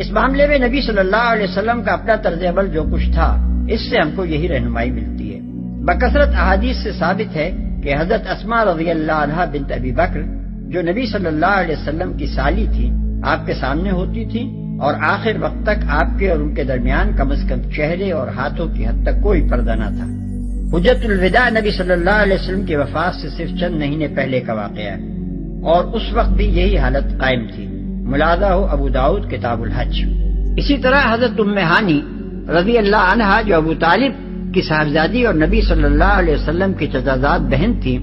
اس معاملے میں نبی صلی اللہ علیہ وسلم کا اپنا طرز عمل جو کچھ تھا، اس سے ہم کو یہی رہنمائی ملتی ہے۔ بکثرت احادیث سے ثابت ہے کہ حضرت اسماء رضی اللہ عنہا بنت ابی بکر، جو نبی صلی اللہ علیہ وسلم کی سالی تھی، آپ کے سامنے ہوتی تھی اور آخر وقت تک آپ کے اور ان کے درمیان کم از کم چہرے اور ہاتھوں کی حد تک کوئی پردہ نہ تھا۔ حجت الوداع نبی صلی اللہ علیہ وسلم کی وفات سے صرف چند مہینے پہلے کا واقعہ ہے، اور اس وقت بھی یہی حالت قائم تھی، ملاحظہ ہو ابو داؤد کتاب الحج۔ اسی طرح حضرت ام ہانی رضی اللہ عنہا، جو ابو طالب کی صاحبزادی اور نبی صلی اللہ علیہ وسلم کی چچازاد بہن تھی،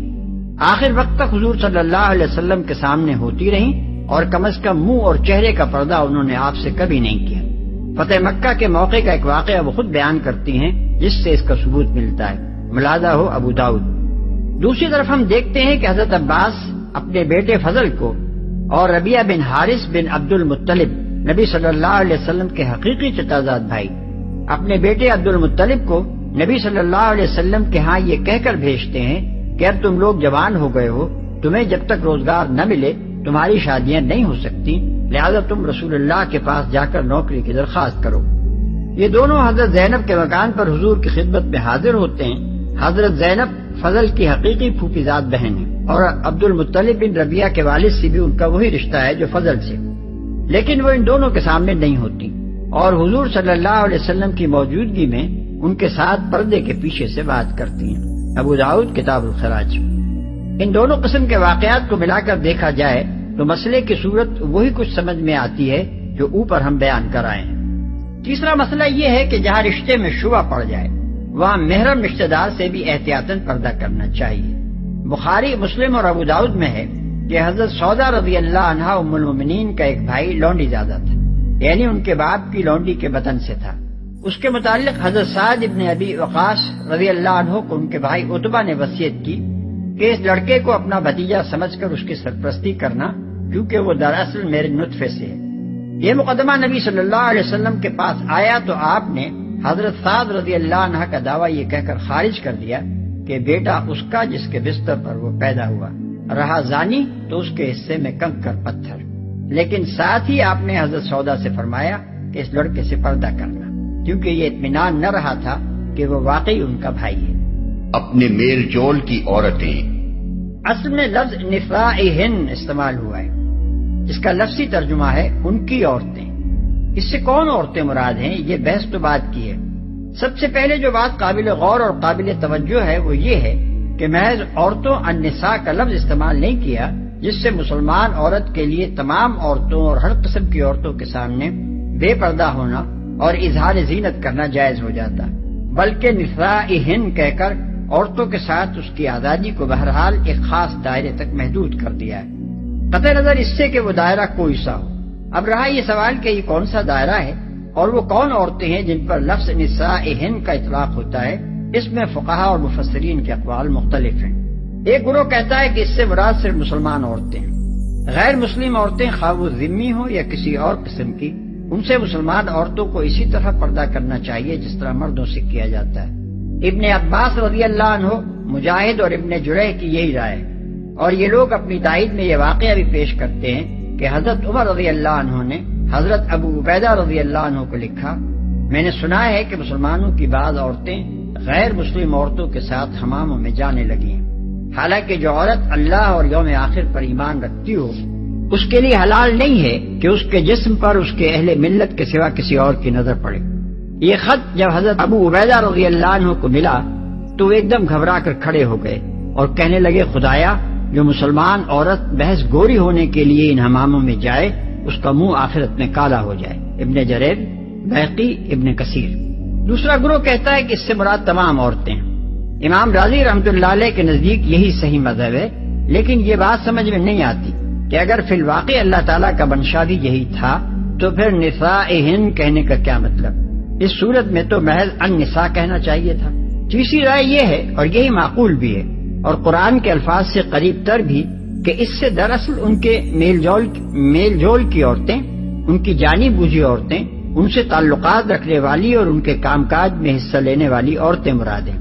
آخر وقت تک حضور صلی اللہ علیہ وسلم کے سامنے ہوتی رہیں، اور کم از کم منہ اور چہرے کا پردہ انہوں نے آپ سے کبھی نہیں کیا۔ فتح مکہ کے موقع کا ایک واقعہ وہ خود بیان کرتی ہیں جس سے اس کا ثبوت ملتا ہے، ملاحظہ ہو ابو داؤد۔ دوسری طرف ہم دیکھتے ہیں کہ حضرت عباس اپنے بیٹے فضل کو اور ربیعہ بن حارث بن عبد المطلب، نبی صلی اللہ علیہ وسلم کے حقیقی چچازاد بھائی، اپنے بیٹے عبد المطلب کو نبی صلی اللہ علیہ وسلم کے ہاں یہ کہہ کر بھیجتے ہیں کہ اب تم لوگ جوان ہو گئے ہو، تمہیں جب تک روزگار نہ ملے تمہاری شادیاں نہیں ہو سکتی، لہذا تم رسول اللہ کے پاس جا کر نوکری کی درخواست کرو۔ یہ دونوں حضرت زینب کے مکان پر حضور کی خدمت میں حاضر ہوتے ہیں۔ حضرت زینب فضل کی حقیقی پھوپھی زاد بہن ہے، اور عبد المطلب بن ربیعہ کے والد سے بھی ان کا وہی رشتہ ہے جو فضل سے، لیکن وہ ان دونوں کے سامنے نہیں ہوتی، اور حضور صلی اللہ علیہ وسلم کی موجودگی میں ان کے ساتھ پردے کے پیچھے سے بات کرتی ہیں۔ ابو داؤد کتاب الخراج۔ ان دونوں قسم کے واقعات کو ملا کر دیکھا جائے تو مسئلے کی صورت وہی کچھ سمجھ میں آتی ہے جو اوپر ہم بیان کر آئے ہیں۔ تیسرا مسئلہ یہ ہے کہ جہاں رشتے میں شبہ پڑ جائے وہاں محرم رشتہ دار سے بھی احتیاطاً پردہ کرنا چاہیے۔ بخاری، مسلم اور ابو داؤد میں ہے کہ حضرت سودا رضی اللہ عنہا ام المؤمنین کا ایک بھائی لونڈی زادہ تھا، یعنی ان کے باپ کی لونڈی کے بطن سے تھا۔ اس کے متعلق حضرت سعد ابن ابی وقاص رضی اللہ عنہ کو ان کے بھائی عتبہ نے وصیت کی کہ اس لڑکے کو اپنا بھتیجا سمجھ کر اس کی سرپرستی کرنا، کیونکہ وہ دراصل میرے نطفے سے ہے۔ یہ مقدمہ نبی صلی اللہ علیہ وسلم کے پاس آیا تو آپ نے حضرت سعد رضی اللہ عنہ کا دعویٰ یہ کہہ کر خارج کر دیا کہ بیٹا اس کا جس کے بستر پر وہ پیدا ہوا، رہا زانی تو اس کے حصے میں کنکر پتھر۔ لیکن ساتھ ہی آپ نے حضرت سودا سے فرمایا کہ اس لڑکے سے پردہ کرنا، کیونکہ یہ اطمینان نہ رہا تھا کہ وہ واقعی ان کا بھائی ہے۔ اپنے میل جول کی عورتیں، اصل میں لفظ نسائہن استعمال ہوا ہے، جس کا لفظی ترجمہ ہے ان کی عورتیں۔ اس سے کون عورتیں مراد ہیں، یہ بحث تو بات کی ہے۔ سب سے پہلے جو بات قابل غور اور قابل توجہ ہے وہ یہ ہے کہ محض عورتوں النساء کا لفظ استعمال نہیں کیا، جس سے مسلمان عورت کے لیے تمام عورتوں اور ہر قسم کی عورتوں کے سامنے بے پردہ ہونا اور اظہار زینت کرنا جائز ہو جاتا، بلکہ نسائہن کہہ کر عورتوں کے ساتھ اس کی آزادی کو بہرحال ایک خاص دائرے تک محدود کر دیا ہے، قطع نظر اس سے کہ وہ دائرہ کوئی سا ہو۔ اب رہا یہ سوال کہ یہ کون سا دائرہ ہے اور وہ کون عورتیں ہیں جن پر لفظ نسائہن کا اطلاق ہوتا ہے، اس میں فقہاء اور مفسرین کے اقوال مختلف ہیں۔ ایک گروہ کہتا ہے کہ اس سے مراد صرف مسلمان عورتیں ہیں، غیر مسلم عورتیں خواہ وہ ذمی ہوں یا کسی اور قسم کی، ان سے مسلمان عورتوں کو اسی طرح پردہ کرنا چاہیے جس طرح مردوں سے کیا جاتا ہے۔ ابن عباس رضی اللہ عنہ، مجاہد اور ابن جریح کی یہی رائے، اور یہ لوگ اپنی تائید میں یہ واقعہ بھی پیش کرتے ہیں کہ حضرت عمر رضی اللہ عنہ نے حضرت ابو عبیدہ رضی اللہ عنہ کو لکھا، میں نے سنا ہے کہ مسلمانوں کی بعض عورتیں غیر مسلم عورتوں کے ساتھ حماموں میں جانے لگی ہیں، حالانکہ جو عورت اللہ اور یوم آخر پر ایمان رکھتی ہو اس کے لیے حلال نہیں ہے کہ اس کے جسم پر اس کے اہل ملت کے سوا کسی اور کی نظر پڑے۔ یہ خط جب حضرت ابو عبیدہ رضی اللہ عنہ کو ملا تو وہ ایک دم گھبرا کر کھڑے ہو گئے اور کہنے لگے، خدایا جو مسلمان عورت بحث گوری ہونے کے لیے ان حماموں میں جائے اس کا منہ آخرت میں کالا ہو جائے۔ ابن جریر، بیہقی، ابن کثیر۔ دوسرا گروہ کہتا ہے کہ اس سے مراد تمام عورتیں ہیں۔ امام رازی رحمۃ اللہ علیہ کے نزدیک یہی صحیح مذہب ہے، لیکن یہ بات سمجھ میں نہیں آتی کہ اگر فی الواقع اللہ تعالیٰ کا منشا بھی یہی تھا تو پھر نسائہن کہنے کا کیا مطلب؟ اس صورت میں تو محض النساء کہنا چاہیے تھا۔ تیسری رائے یہ ہے، اور یہی معقول بھی ہے اور قرآن کے الفاظ سے قریب تر بھی، کہ اس سے دراصل ان کے میل جول کی عورتیں، ان کی جانی بوجھی عورتیں، ان سے تعلقات رکھنے والی اور ان کے کام کاج میں حصہ لینے والی عورتیں مراد ہیں،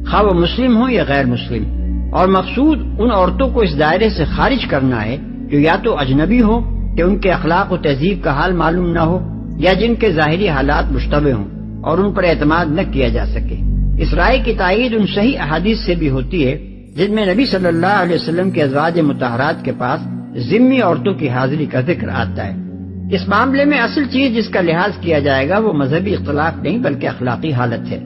خواہ وہ مسلم ہوں یا غیر مسلم، اور مقصود ان عورتوں کو اس دائرے سے خارج کرنا ہے جو یا تو اجنبی ہو کہ ان کے اخلاق و تہذیب کا حال معلوم نہ ہو، یا جن کے ظاہری حالات مشتبہ ہوں اور ان پر اعتماد نہ کیا جا سکے۔ اس رائے کی تائید ان صحیح احادیث سے بھی ہوتی ہے جن میں نبی صلی اللہ علیہ وسلم کے ازواج مطہرات کے پاس ذمی عورتوں کی حاضری کا ذکر آتا ہے۔ اس معاملے میں اصل چیز جس کا لحاظ کیا جائے گا وہ مذہبی اختلاف نہیں بلکہ اخلاقی حالت ہے۔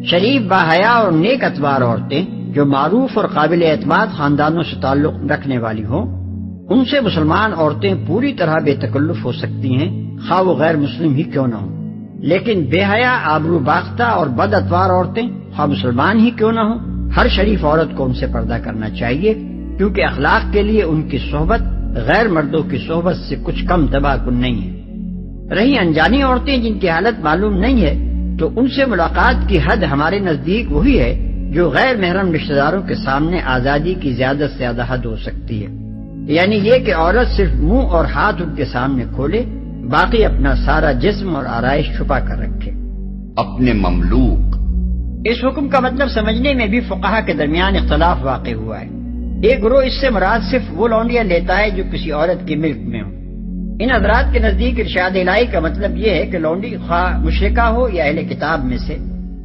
شریف، باحیا اور نیک اتوار عورتیں جو معروف اور قابل اعتماد خاندانوں سے تعلق رکھنے والی ہوں، ان سے مسلمان عورتیں پوری طرح بے تکلف ہو سکتی ہیں، خواہ وہ غیر مسلم ہی کیوں نہ ہوں، لیکن بے حیا، آبرو باختہ اور بد اتوار عورتیں خواہ مسلمان ہی کیوں نہ ہوں، ہر شریف عورت کو ان سے پردہ کرنا چاہیے، کیونکہ اخلاق کے لیے ان کی صحبت غیر مردوں کی صحبت سے کچھ کم تباہ کن نہیں ہے۔ رہی انجانی عورتیں جن کی حالت معلوم نہیں ہے تو ان سے ملاقات کی حد ہمارے نزدیک وہی ہے جو غیر محرم رشتہ داروں کے سامنے آزادی کی زیادہ سے زیادہ حد ہو سکتی ہے، یعنی یہ کہ عورت صرف منہ اور ہاتھ ان کے سامنے کھولے، باقی اپنا سارا جسم اور آرائش چھپا کر رکھے۔ اپنے مملوک، اس حکم کا مطلب سمجھنے میں بھی فقہا کے درمیان اختلاف واقع ہوا ہے۔ ایک گروہ اس سے مراد صرف وہ لونڈیاں لیتا ہے جو کسی عورت کی ملک میں ہو۔ ان حضرات کے نزدیک ارشاد الہی کا مطلب یہ ہے کہ لونڈی خواہ مشرکہ ہو یا اہل کتاب میں سے،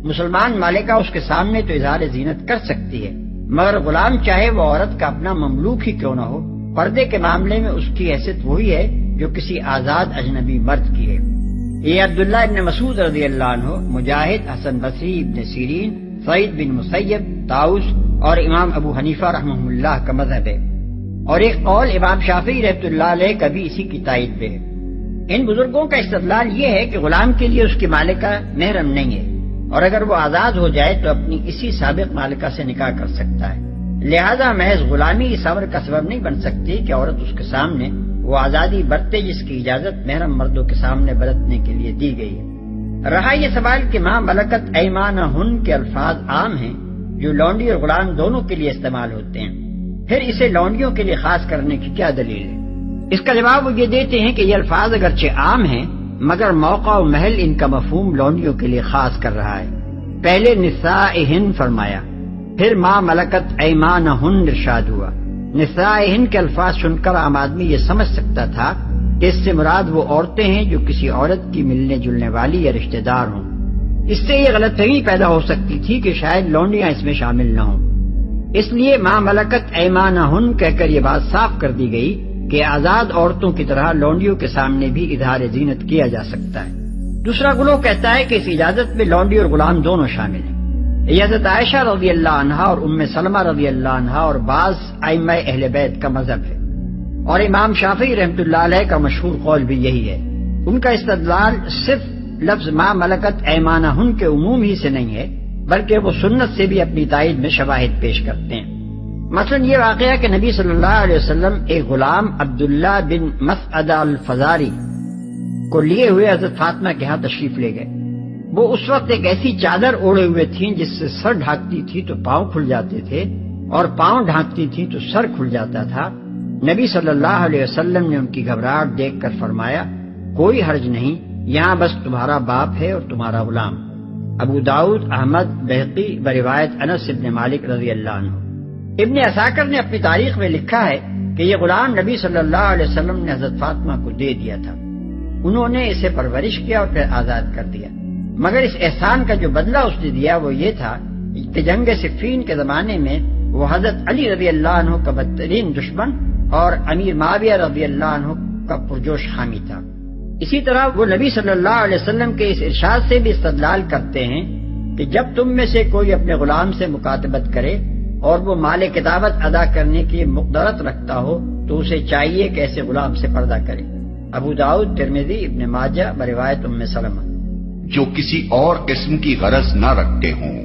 مسلمان مالکہ اس کے سامنے تو اظہار زینت کر سکتی ہے، مگر غلام چاہے وہ عورت کا اپنا مملوک ہی کیوں نہ ہو، پردے کے معاملے میں اس کی حیثیت وہی ہے جو کسی آزاد اجنبی مرد کی ہے۔ یہ عبداللہ ابن مسعود رضی اللہ عنہ، مجاہد، حسن بصری، ابن سیرین، سعید بن مسیب، طاؤس اور امام ابو حنیفہ رحمہ اللہ کا مذہب ہے، اور ایک قول امام شافعی رحمۃ اللہ علیہ کا بھی اسی کی تائید میں ہے۔ ان بزرگوں کا استدلال یہ ہے کہ غلام کے لیے اس کی مالکہ محرم نہیں ہے، اور اگر وہ آزاد ہو جائے تو اپنی اسی سابق مالکہ سے نکاح کر سکتا ہے، لہذا محض غلامی اس امر کا سبب نہیں بن سکتی کہ عورت اس کے سامنے وہ آزادی برتے جس کی اجازت محرم مردوں کے سامنے برتنے کے لیے دی گئی ہے۔ رہا یہ سوال کہ ماں ملکت ایمانہن کے الفاظ عام ہیں جو لونڈی اور غلام دونوں کے لیے استعمال ہوتے ہیں، پھر اسے لونڈیوں کے لیے خاص کرنے کی کیا دلیل ہے؟ اس کا جواب وہ یہ دیتے ہیں کہ یہ الفاظ اگرچہ عام ہیں مگر موقع و محل ان کا مفہوم لونڈیوں کے لیے خاص کر رہا ہے۔ پہلے نسائہن فرمایا، پھر ما ملکت ایمانہن ارشاد ہوا۔ نسائہن کے الفاظ سن کر عام آدمی یہ سمجھ سکتا تھا کہ اس سے مراد وہ عورتیں ہیں جو کسی عورت کی ملنے جلنے والی یا رشتہ دار ہوں۔ اس سے یہ غلط فہمی پیدا ہو سکتی تھی کہ شاید لونڈیاں اس میں شامل نہ ہوں، اس لیے ما ملکت ایمانہن کہہ کر یہ بات صاف کر دی گئی کہ آزاد عورتوں کی طرح لونڈیوں کے سامنے بھی اظہار زینت کیا جا سکتا ہے۔ دوسرا گروہ کہتا ہے کہ اس اجازت میں لونڈی اور غلام دونوں شامل ہیں۔ یہ حضرت عائشہ رضی اللہ عنہا اور ام سلمہ رضی اللہ عنہا اور بعض ائمہ اہل بیت کا مذہب ہے، اور امام شافعی رحمۃ اللہ علیہ کا مشہور قول بھی یہی ہے۔ ان کا استدلال صرف لفظ ما ملکت ایمانہن کے عموم ہی سے نہیں ہے، بلکہ وہ سنت سے بھی اپنی تائید میں شواہد پیش کرتے ہیں۔ مثلا یہ واقعہ کہ نبی صلی اللہ علیہ وسلم ایک غلام عبداللہ بن مسعدہ الفزاری کو لیے ہوئے حضرت فاطمہ کے ہاں تشریف لے گئے۔ وہ اس وقت ایک ایسی چادر اوڑھے ہوئے تھیں جس سے سر ڈھانکتی تھی تو پاؤں کھل جاتے تھے، اور پاؤں ڈھانکتی تھی تو سر کھل جاتا تھا۔ نبی صلی اللہ علیہ وسلم نے ان کی گھبراہٹ دیکھ کر فرمایا، کوئی حرج نہیں، یہاں بس تمہارا باپ ہے اور تمہارا غلام۔ ابو داؤد، احمد، بہقی بروایت انس بن مالک رضی اللہ عنہ۔ ابن عساکر نے اپنی تاریخ میں لکھا ہے کہ یہ غلام نبی صلی اللہ علیہ وسلم نے حضرت فاطمہ کو دے دیا تھا۔ انہوں نے اسے پرورش کیا اور پھر آزاد کر دیا، مگر اس احسان کا جو بدلہ اس نے دیا وہ یہ تھا کہ جنگ صفین کے زمانے میں وہ حضرت علی رضی اللہ عنہ کا بدترین دشمن اور امیر معاویہ رضی اللہ عنہ کا پرجوش حامی تھا۔ اسی طرح وہ نبی صلی اللہ علیہ وسلم کے اس ارشاد سے بھی استدلال کرتے ہیں کہ جب تم میں سے کوئی اپنے غلام سے مکاتبت کرے اور وہ مال کتابت ادا کرنے کی مقدرت رکھتا ہو تو اسے چاہیے کہ ایسے غلام سے پردہ کرے۔ ابو داؤد، ترمذی، ابن ماجہ بروایت ام سلمہ۔ جو کسی اور قسم کی غرض نہ رکھتے ہوں۔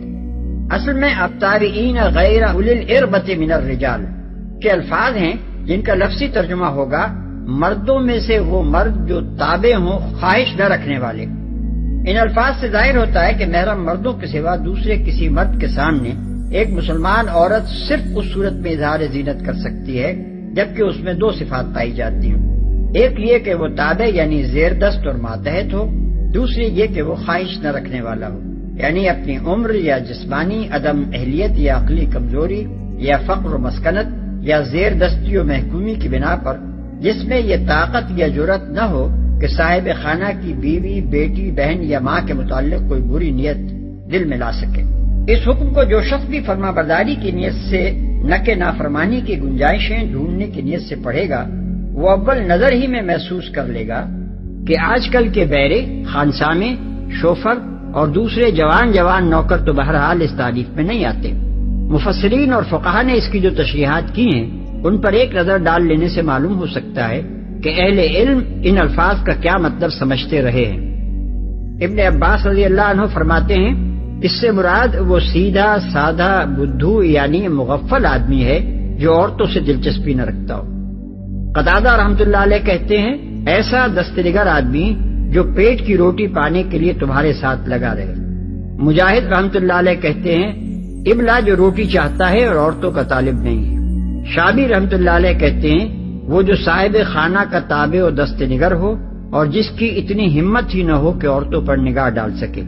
اصل میں التابعین غیر اولی الاربۃ من الرجال کے الفاظ ہیں جن کا لفظی ترجمہ ہوگا مردوں میں سے وہ مرد جو تابع ہوں، خواہش نہ رکھنے والے۔ ان الفاظ سے ظاہر ہوتا ہے کہ محرم مردوں کے سوا دوسرے کسی مرد کے سامنے ایک مسلمان عورت صرف اس صورت میں اظہار زینت کر سکتی ہے جبکہ اس میں دو صفات پائی جاتی ہوں، ایک یہ کہ وہ تابع یعنی زیر دست اور ماتحت ہو، دوسری یہ کہ وہ خواہش نہ رکھنے والا ہو، یعنی اپنی عمر یا جسمانی عدم اہلیت یا عقلی کمزوری یا فقر و مسکنت یا زیر دستی و محکومی کی بنا پر جس میں یہ طاقت یا جرأت نہ ہو کہ صاحب خانہ کی بیوی، بیٹی، بہن یا ماں کے متعلق کوئی بری نیت دل میں لا سکے۔ اس حکم کو جو شخص بھی فرما برداری کی نیت سے نہ کہ نافرمانی کی گنجائشیں ڈھونڈنے کی نیت سے پڑھے گا، وہ اول نظر ہی میں محسوس کر لے گا کہ آج کل کے بیرے، خانسامے، شوفر اور دوسرے جوان نوکر تو بہرحال اس تعریف میں نہیں آتے۔ مفسرین اور فقہا نے اس کی جو تشریحات کی ہیں ان پر ایک نظر ڈال لینے سے معلوم ہو سکتا ہے کہ اہل علم ان الفاظ کا کیا مطلب سمجھتے رہے ہیں۔ ابن عباس رضی اللہ عنہ فرماتے ہیں اس سے مراد وہ سیدھا سادہ بدھو یعنی مغفل آدمی ہے جو عورتوں سے دلچسپی نہ رکھتا ہو۔ قتادہ رحمۃ اللہ علیہ کہتے ہیں ایسا دستنگر آدمی جو پیٹ کی روٹی پانے کے لیے تمہارے ساتھ لگا رہے۔ مجاہد رحمۃ اللہ علیہ کہتے ہیں ابلا جو روٹی چاہتا ہے اور عورتوں کا طالب نہیں ہے۔ شابی رحمۃ اللہ علیہ کہتے ہیں وہ جو صاحب خانہ کا تابع و دست نگر ہو اور جس کی اتنی ہمت ہی نہ ہو کہ عورتوں پر نگاہ ڈال سکے۔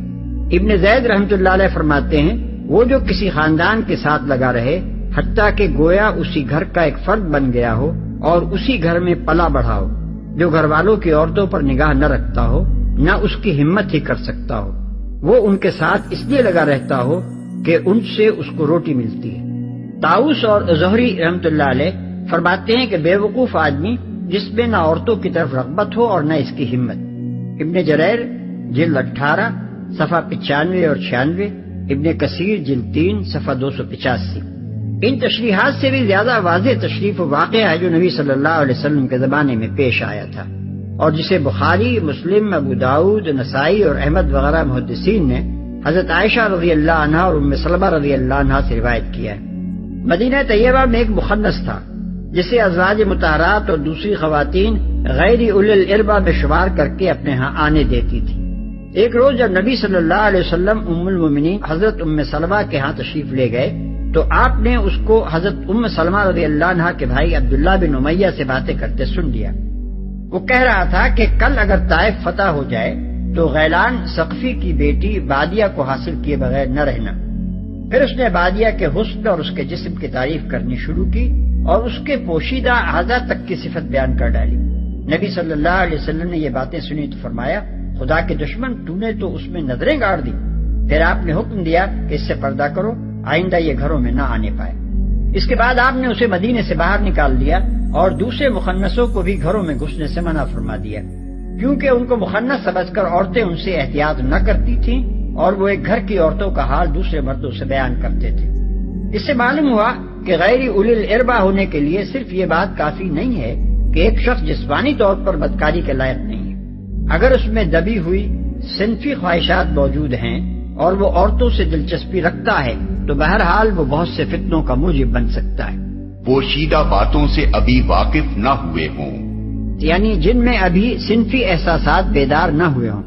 ابن زید رحمۃ اللہ علیہ فرماتے ہیں وہ جو کسی خاندان کے ساتھ لگا رہے حتیٰ کہ گویا اسی گھر کا ایک فرد بن گیا ہو اور اسی گھر میں پلا بڑھا ہو، جو گھر والوں کی عورتوں پر نگاہ نہ رکھتا ہو، نہ اس کی ہمت ہی کر سکتا ہو، وہ ان کے ساتھ اس لیے لگا رہتا ہو کہ ان سے اس کو روٹی ملتی ہے۔ طاؤس اور زہری رحمۃ اللہ علیہ فرماتے ہیں کہ بے وقوف آدمی جس میں نہ عورتوں کی طرف رغبت ہو اور نہ اس کی ہمت۔ ابن جریر جلد 18 صفحہ 95 اور 96، ابن کثیر جلد 3 صفحہ 285۔ ان تشریحات سے بھی زیادہ واضح تشریف و واقعہ ہے جو نبی صلی اللہ علیہ وسلم کے زمانے میں پیش آیا تھا اور جسے بخاری، مسلم، ابو داؤد، نسائی اور احمد وغیرہ محدثین نے حضرت عائشہ رضی اللہ عنہا اور ام سلمہ رضی اللہ عنہا سے روایت کیا ہے۔ مدینہ طیبہ میں ایک مخنث تھا جسے ازواج مطہرات اور دوسری خواتین غیر اولی الاربہ میں شمار کر کے اپنے ہاں آنے دیتی تھی۔ ایک روز جب نبی صلی اللہ علیہ وسلم ام المومنین حضرت ام سلمہ کے ہاں تشریف لے گئے تو آپ نے اس کو حضرت ام سلمہ رضی اللہ عنہا کے بھائی عبداللہ بن امیہ سے باتیں کرتے سن لیا۔ وہ کہہ رہا تھا کہ کل اگر طائف فتح ہو جائے تو غیلان ثقفی کی بیٹی بادیہ کو حاصل کیے بغیر نہ رہنا۔ پھر اس نے بادیہ کے حسن اور اس کے جسم کی تعریف کرنی شروع کی اور اس کے پوشیدہ اعضاء تک کی صفت بیان کر ڈالی۔ نبی صلی اللہ علیہ وسلم نے یہ باتیں سنی تو فرمایا، خدا کے دشمن، تو نے تو اس میں نظریں گاڑ دی۔ پھر آپ نے حکم دیا کہ اس سے پردہ کرو، آئندہ یہ گھروں میں نہ آنے پائے۔ اس کے بعد آپ نے اسے مدینے سے باہر نکال دیا اور دوسرے مخنثوں کو بھی گھروں میں گھسنے سے منع فرما دیا، کیونکہ ان کو مخنث سمجھ کر عورتیں ان سے احتیاط نہ کرتی تھیں اور وہ ایک گھر کی عورتوں کا حال دوسرے مردوں سے بیان کرتے تھے۔ اس سے معلوم ہوا کہ غیر اولی الاربا ہونے کے لیے صرف یہ بات کافی نہیں ہے کہ ایک شخص جسمانی طور پر بدکاری کے لائق نہیں ہے۔ اگر اس میں دبی ہوئی صنفی خواہشات موجود ہیں اور وہ عورتوں سے دلچسپی رکھتا ہے تو بہرحال وہ بہت سے فتنوں کا موجب بن سکتا ہے۔ پوشیدہ باتوں سے ابھی واقف نہ ہوئے ہوں، یعنی جن میں ابھی صنفی احساسات بیدار نہ ہوئے ہوں۔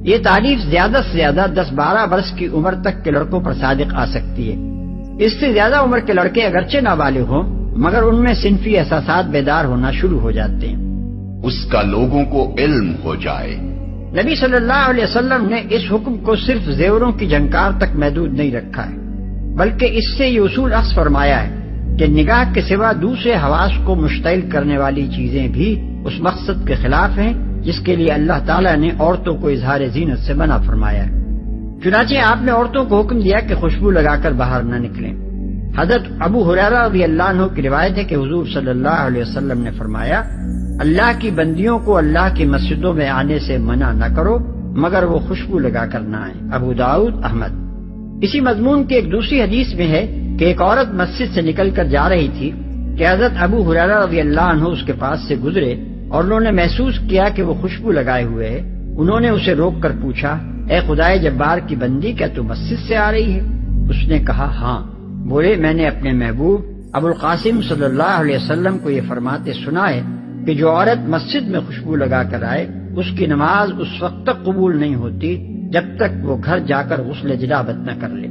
یہ تعریف زیادہ سے زیادہ 10-12 برس کی عمر تک کے لڑکوں پر صادق آ سکتی ہے۔ اس سے زیادہ عمر کے لڑکے اگرچہ نابالغ ہوں مگر ان میں صنفی احساسات بیدار ہونا شروع ہو جاتے ہیں۔ اس کا لوگوں کو علم ہو جائے۔ نبی صلی اللہ علیہ وسلم نے اس حکم کو صرف زیوروں کی جھنکار تک محدود نہیں رکھا ہے، بلکہ اس سے یہ اصول اخذ فرمایا ہے کہ نگاہ کے سوا دوسرے حواس کو مشتعل کرنے والی چیزیں بھی اس مقصد کے خلاف ہیں جس کے لیے اللہ تعالیٰ نے عورتوں کو اظہار زینت سے منع فرمایا ہے۔ چنانچہ آپ نے عورتوں کو حکم دیا کہ خوشبو لگا کر باہر نہ نکلیں۔ حضرت ابو ہریرہ رضی اللہ عنہ کی روایت ہے کہ حضور صلی اللہ علیہ وسلم نے فرمایا، اللہ کی بندیوں کو اللہ کی مسجدوں میں آنے سے منع نہ کرو مگر وہ خوشبو لگا کر نہ آئیں۔ ابو داؤد، احمد۔ اسی مضمون کی ایک دوسری حدیث میں ہے کہ ایک عورت مسجد سے نکل کر جا رہی تھی کہ حضرت ابو ہریرہ رضی اللہ عنہ اس کے پاس سے گزرے اور انہوں نے محسوس کیا کہ وہ خوشبو لگائے ہوئے ہے۔ انہوں نے اسے روک کر پوچھا، اے خدائے جبار کی بندی، کیا تو مسجد سے آ رہی ہے؟ اس نے کہا ہاں۔ بولے، میں نے اپنے محبوب ابو القاسم صلی اللہ علیہ وسلم کو یہ فرماتے سنا ہے کہ جو عورت مسجد میں خوشبو لگا کر آئے اس کی نماز اس وقت تک قبول نہیں ہوتی جب تک وہ گھر جا کر غسل جنابت نہ کر لے۔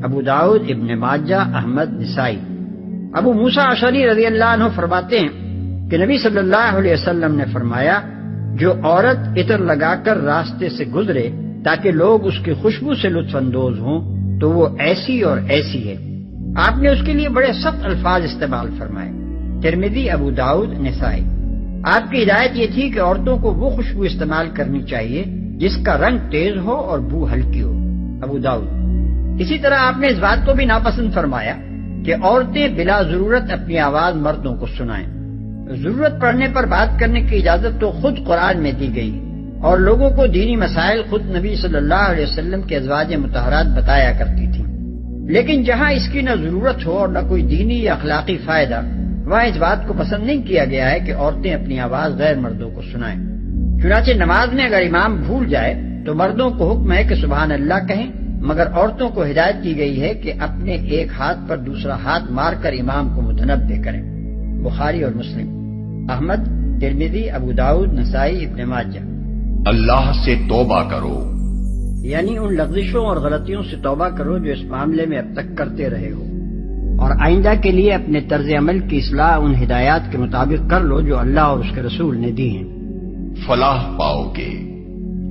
ابو داؤد، ابن ماجہ، احمد، نسائی۔ ابو موسیٰ اشعری رضی اللہ عنہ فرماتے ہیں کہ نبی صلی اللہ علیہ وسلم نے فرمایا، جو عورت عطر لگا کر راستے سے گزرے تاکہ لوگ اس کی خوشبو سے لطف اندوز ہوں تو وہ ایسی اور ایسی ہے۔ آپ نے اس کے لیے بڑے سخت الفاظ استعمال فرمائے۔ ترمذی، ابو داؤد، نسائی۔ آپ کی ہدایت یہ تھی کہ عورتوں کو وہ خوشبو استعمال کرنی چاہیے جس کا رنگ تیز ہو اور بو ہلکی ہو۔ ابو داؤد۔ اسی طرح آپ نے اس بات کو بھی ناپسند فرمایا کہ عورتیں بلا ضرورت اپنی آواز مردوں کو سنائیں۔ ضرورت پڑنے پر بات کرنے کی اجازت تو خود قرآن میں دی گئی اور لوگوں کو دینی مسائل خود نبی صلی اللہ علیہ وسلم کے ازواج مطہرات بتایا کرتی تھیں، لیکن جہاں اس کی نہ ضرورت ہو اور نہ کوئی دینی یا اخلاقی فائدہ، وہاں اس بات کو پسند نہیں کیا گیا ہے کہ عورتیں اپنی آواز غیر مردوں کو سنائیں۔ چنانچہ نماز میں اگر امام بھول جائے تو مردوں کو حکم ہے کہ سبحان اللہ کہیں، مگر عورتوں کو ہدایت کی گئی ہے کہ اپنے ایک ہاتھ پر دوسرا ہاتھ مار کر امام کو متنبہ کریں۔ بخاری اور مسلم۔ احمد، ترمذی، ابو داؤد، نسائی، ابن ماجہ۔ اللہ سے توبہ کرو، یعنی ان لغزشوں اور غلطیوں سے توبہ کرو جو اس معاملے میں اب تک کرتے رہے ہو، اور آئندہ کے لیے اپنے طرز عمل کی اصلاح ان ہدایات کے مطابق کر لو جو اللہ اور اس کے رسول نے دی ہیں، فلاح پاؤ گے۔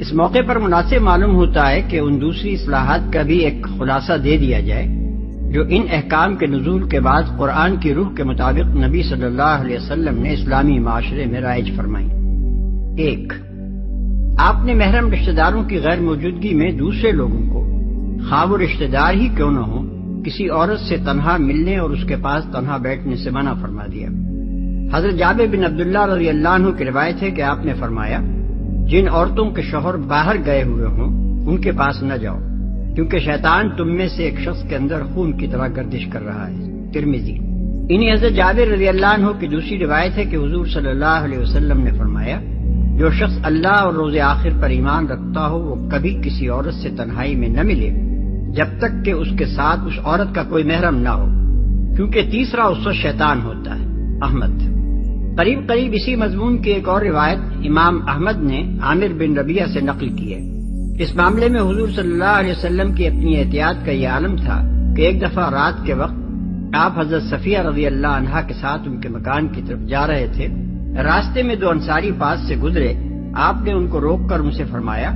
اس موقع پر مناسب معلوم ہوتا ہے کہ ان دوسری اصلاحات کا بھی ایک خلاصہ دے دیا جائے جو ان احکام کے نزول کے بعد قرآن کی روح کے مطابق نبی صلی اللہ علیہ وسلم نے اسلامی معاشرے میں رائج فرمائی۔ 1، آپ نے محرم رشتہ داروں کی غیر موجودگی میں دوسرے لوگوں کو، خواہ وہ رشتہ دار ہی کیوں نہ ہو، کسی عورت سے تنہا ملنے اور اس کے پاس تنہا بیٹھنے سے منع فرما دیا۔ حضرت جابر بن عبداللہ رضی اللہ عنہ کی روایت ہے کہ آپ نے فرمایا، جن عورتوں کے شوہر باہر گئے ہوئے ہوں ان کے پاس نہ جاؤ، کیونکہ شیطان تم میں سے ایک شخص کے اندر خون کی طرح گردش کر رہا ہے۔ ترمذی۔ انہی حضرت جابر رضی اللہ عنہ کی دوسری روایت ہے کہ حضور صلی اللہ علیہ وسلم نے فرمایا، جو شخص اللہ اور روز آخر پر ایمان رکھتا ہو وہ کبھی کسی عورت سے تنہائی میں نہ ملے جب تک کہ اس کے ساتھ اس عورت کا کوئی محرم نہ ہو، کیونکہ تیسرا اس وقت شیطان ہوتا ہے۔ احمد۔ قریب قریب اسی مضمون کی ایک اور روایت امام احمد نے عامر بن ربیعہ سے نقل کی ہے۔ اس معاملے میں حضور صلی اللہ علیہ وسلم کی اپنی احتیاط کا یہ عالم تھا کہ ایک دفعہ رات کے وقت آپ حضرت صفیہ رضی اللہ عنہا کے ساتھ ان کے مکان کی طرف جا رہے تھے۔ راستے میں 2 انصاری پاس سے گزرے، آپ نے ان کو روک کر ان سے فرمایا،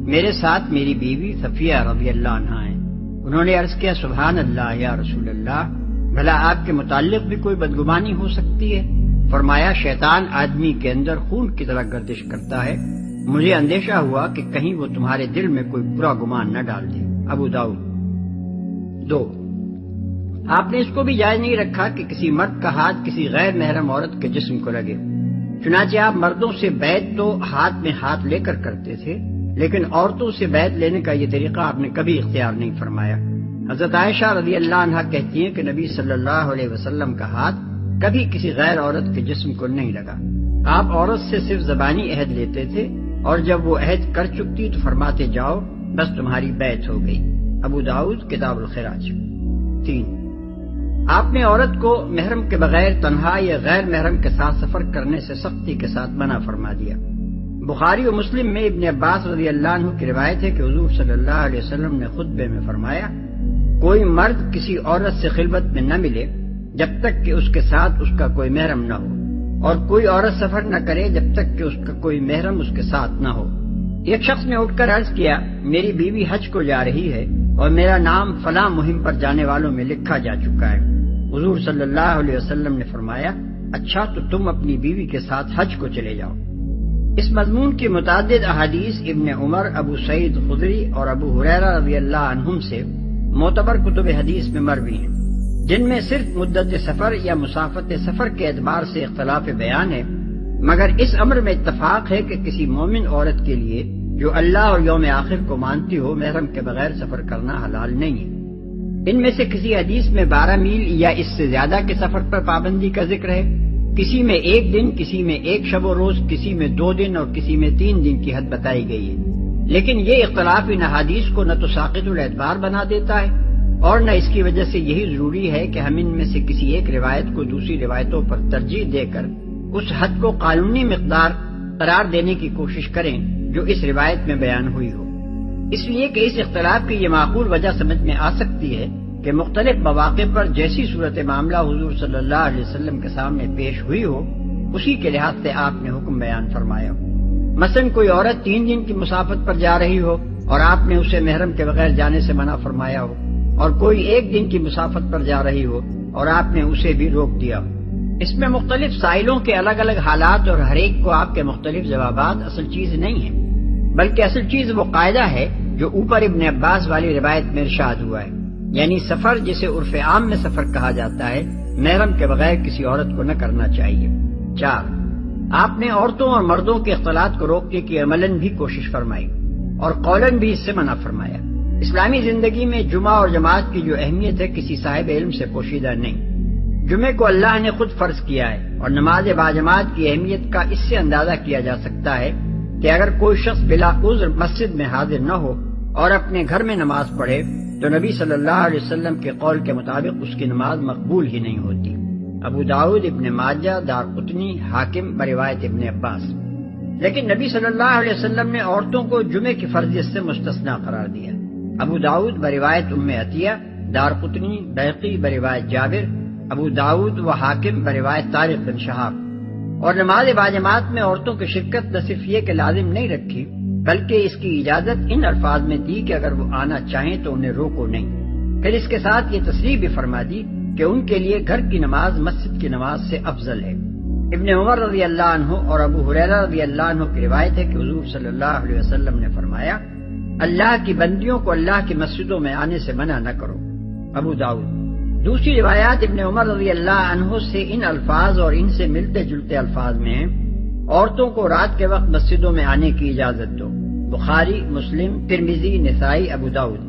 میرے ساتھ میری بیوی صفیہ رضی اللہ عنہا ہیں۔ انہوں نے عرض کیا سبحان اللہ یا رسول اللہ، بھلا آپ کے متعلق بھی کوئی بدگمانی ہو سکتی ہے؟ فرمایا شیطان آدمی کے اندر خون کی طرح گردش کرتا ہے، مجھے اندیشہ ہوا کہ کہیں وہ تمہارے دل میں کوئی برا گمان نہ ڈال دے۔ ابو داؤد۔ 2، آپ نے اس کو بھی جائز نہیں رکھا کہ کسی مرد کا ہاتھ کسی غیر محرم عورت کے جسم کو لگے، چنانچہ آپ مردوں سے بیعت تو ہاتھ میں ہاتھ لے کر کرتے تھے، لیکن عورتوں سے بیعت لینے کا یہ طریقہ آپ نے کبھی اختیار نہیں فرمایا۔ حضرت عائشہ رضی اللہ عنہا کہتی ہیں کہ نبی صلی اللہ علیہ وسلم کا ہاتھ کبھی کسی غیر عورت کے جسم کو نہیں لگا، آپ عورت سے صرف زبانی عہد لیتے تھے، اور جب وہ عہد کر چکتی تو فرماتے جاؤ بس تمہاری بیعت ہو گئی۔ ابو داؤد کتاب الخراج۔ 3، آپ نے عورت کو محرم کے بغیر تنہا یا غیر محرم کے ساتھ سفر کرنے سے سختی کے ساتھ منع فرما دیا۔ بخاری و مسلم میں ابن عباس رضی اللہ عنہ کی روایت ہے کہ حضور صلی اللہ علیہ وسلم نے خطبے میں فرمایا، کوئی مرد کسی عورت سے خلوت میں نہ ملے جب تک کہ اس کے ساتھ اس کا کوئی محرم نہ ہو، اور کوئی عورت سفر نہ کرے جب تک کہ اس کا کوئی محرم اس کے ساتھ نہ ہو۔ ایک شخص نے اٹھ کر عرض کیا، میری بیوی حج کو جا رہی ہے اور میرا نام فلاں مہم پر جانے والوں میں لکھا جا چکا ہے۔ حضور صلی اللہ علیہ وسلم نے فرمایا، اچھا تو تم اپنی بیوی کے ساتھ حج کو چلے جاؤ۔ اس مضمون کی متعدد احادیث ابن عمر، ابو سعید خدری اور ابو ہریرہ رضی اللہ عنہم سے معتبر کتب حدیث میں مروی ہیں، جن میں صرف مدت سفر یا مسافت سفر کے اعتبار سے اختلاف بیان ہے، مگر اس امر میں اتفاق ہے کہ کسی مومن عورت کے لیے جو اللہ اور یوم آخر کو مانتی ہو محرم کے بغیر سفر کرنا حلال نہیں ہے۔ ان میں سے کسی حدیث میں 12 میل یا اس سے زیادہ کے سفر پر پابندی کا ذکر ہے، کسی میں 1 دن، کسی میں 1 شب و روز، کسی میں 2 دن اور کسی میں 3 دن کی حد بتائی گئی ہے۔ لیکن یہ اختلاف ان احادیث کو نہ تو ساقط الاعتبار بنا دیتا ہے اور نہ اس کی وجہ سے یہی ضروری ہے کہ ہم ان میں سے کسی ایک روایت کو دوسری روایتوں پر ترجیح دے کر اس حد کو قانونی مقدار قرار دینے کی کوشش کریں جو اس روایت میں بیان ہوئی ہو۔ اس لیے کہ اس اختلاف کی یہ معقول وجہ سمجھ میں آ سکتی ہے کہ مختلف مواقع پر جیسی صورت معاملہ حضور صلی اللہ علیہ وسلم کے سامنے پیش ہوئی ہو، اسی کے لحاظ سے آپ نے حکم بیان فرمایا ہو۔ مثلا کوئی عورت 3 دن کی مسافت پر جا رہی ہو اور آپ نے اسے محرم کے بغیر جانے سے منع فرمایا ہو، اور کوئی 1 دن کی مسافت پر جا رہی ہو اور آپ نے اسے بھی روک دیا ہو۔ اس میں مختلف سائلوں کے الگ الگ حالات اور ہر ایک کو آپ کے مختلف جوابات اصل چیز نہیں ہیں، بلکہ اصل چیز وہ قاعدہ ہے جو اوپر ابن عباس والی روایت میں ارشاد ہوا ہے، یعنی سفر جسے عرف عام میں سفر کہا جاتا ہے محرم کے بغیر کسی عورت کو نہ کرنا چاہیے۔ 4، آپ نے عورتوں اور مردوں کے اختلاط کو روکنے کی عملاً بھی کوشش فرمائی اور قولاً بھی اس سے منع فرمایا۔ اسلامی زندگی میں جمعہ اور جماعت کی جو اہمیت ہے کسی صاحب علم سے پوشیدہ نہیں۔ جمعے کو اللہ نے خود فرض کیا ہے اور نماز باجماعت کی اہمیت کا اس سے اندازہ کیا جا سکتا ہے کہ اگر کوئی شخص بلا عذر مسجد میں حاضر نہ ہو اور اپنے گھر میں نماز پڑھے تو نبی صلی اللہ علیہ وسلم کے قول کے مطابق اس کی نماز مقبول ہی نہیں ہوتی۔ ابو داؤد، ابن ماجہ، دارقطنی، حاکم بروایت ابن عباس۔ لیکن نبی صلی اللہ علیہ وسلم نے عورتوں کو جمعے کی فرضیت سے مستثنا قرار دیا۔ ابو داؤد بروایت ام عطیہ، دارقطنی، بیہقی بروایت جابر، ابو داؤد و حاکم بروایت طارق بن شہاب۔ اور نماز باجماعت میں عورتوں کی شرکت نہ صرف یہ کہ لازم نہیں رکھی بلکہ اس کی اجازت ان الفاظ میں دی کہ اگر وہ آنا چاہیں تو انہیں روکو نہیں۔ پھر اس کے ساتھ یہ تصریح بھی فرما دی کہ ان کے لیے گھر کی نماز مسجد کی نماز سے افضل ہے۔ ابن عمر رضی اللہ عنہ اور ابو ہریرہ رضی اللہ عنہ کی روایت ہے کہ حضور صلی اللہ علیہ وسلم نے فرمایا، اللہ کی بندیوں کو اللہ کی مسجدوں میں آنے سے منع نہ کرو۔ ابو داؤد۔ دوسری روایات ابن عمر رضی اللہ عنہ سے ان الفاظ اور ان سے ملتے جلتے الفاظ میں ہیں، عورتوں کو رات کے وقت مسجدوں میں آنے کی اجازت دو۔ بخاری، مسلم، ترمذی، نسائی، ابو داؤد۔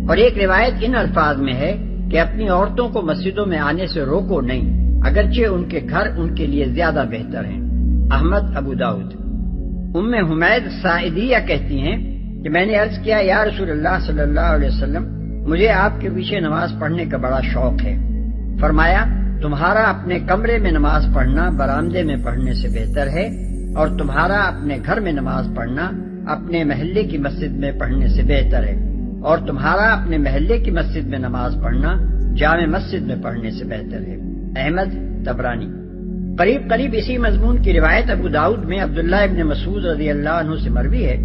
اور ایک روایت ان الفاظ میں ہے کہ اپنی عورتوں کو مسجدوں میں آنے سے روکو نہیں، اگرچہ ان کے گھر ان کے لیے زیادہ بہتر ہیں۔ احمد، ابو داؤد۔ ام حمید ساعدیہ کہتی ہیں کہ میں نے عرض کیا، یا رسول اللہ صلی اللہ علیہ وسلم، مجھے آپ کے پیچھے نماز پڑھنے کا بڑا شوق ہے۔ فرمایا، تمہارا اپنے کمرے میں نماز پڑھنا برآمدے میں پڑھنے سے بہتر ہے، اور تمہارا اپنے گھر میں نماز پڑھنا اپنے محلے کی مسجد میں پڑھنے سے بہتر ہے، اور تمہارا اپنے محلے کی مسجد میں نماز پڑھنا جامع مسجد میں پڑھنے سے بہتر ہے۔ احمد، طبرانی۔ قریب قریب اسی مضمون کی روایت ابو داؤد میں عبداللہ ابن مسعود رضی اللہ عنہ سے مروی ہے،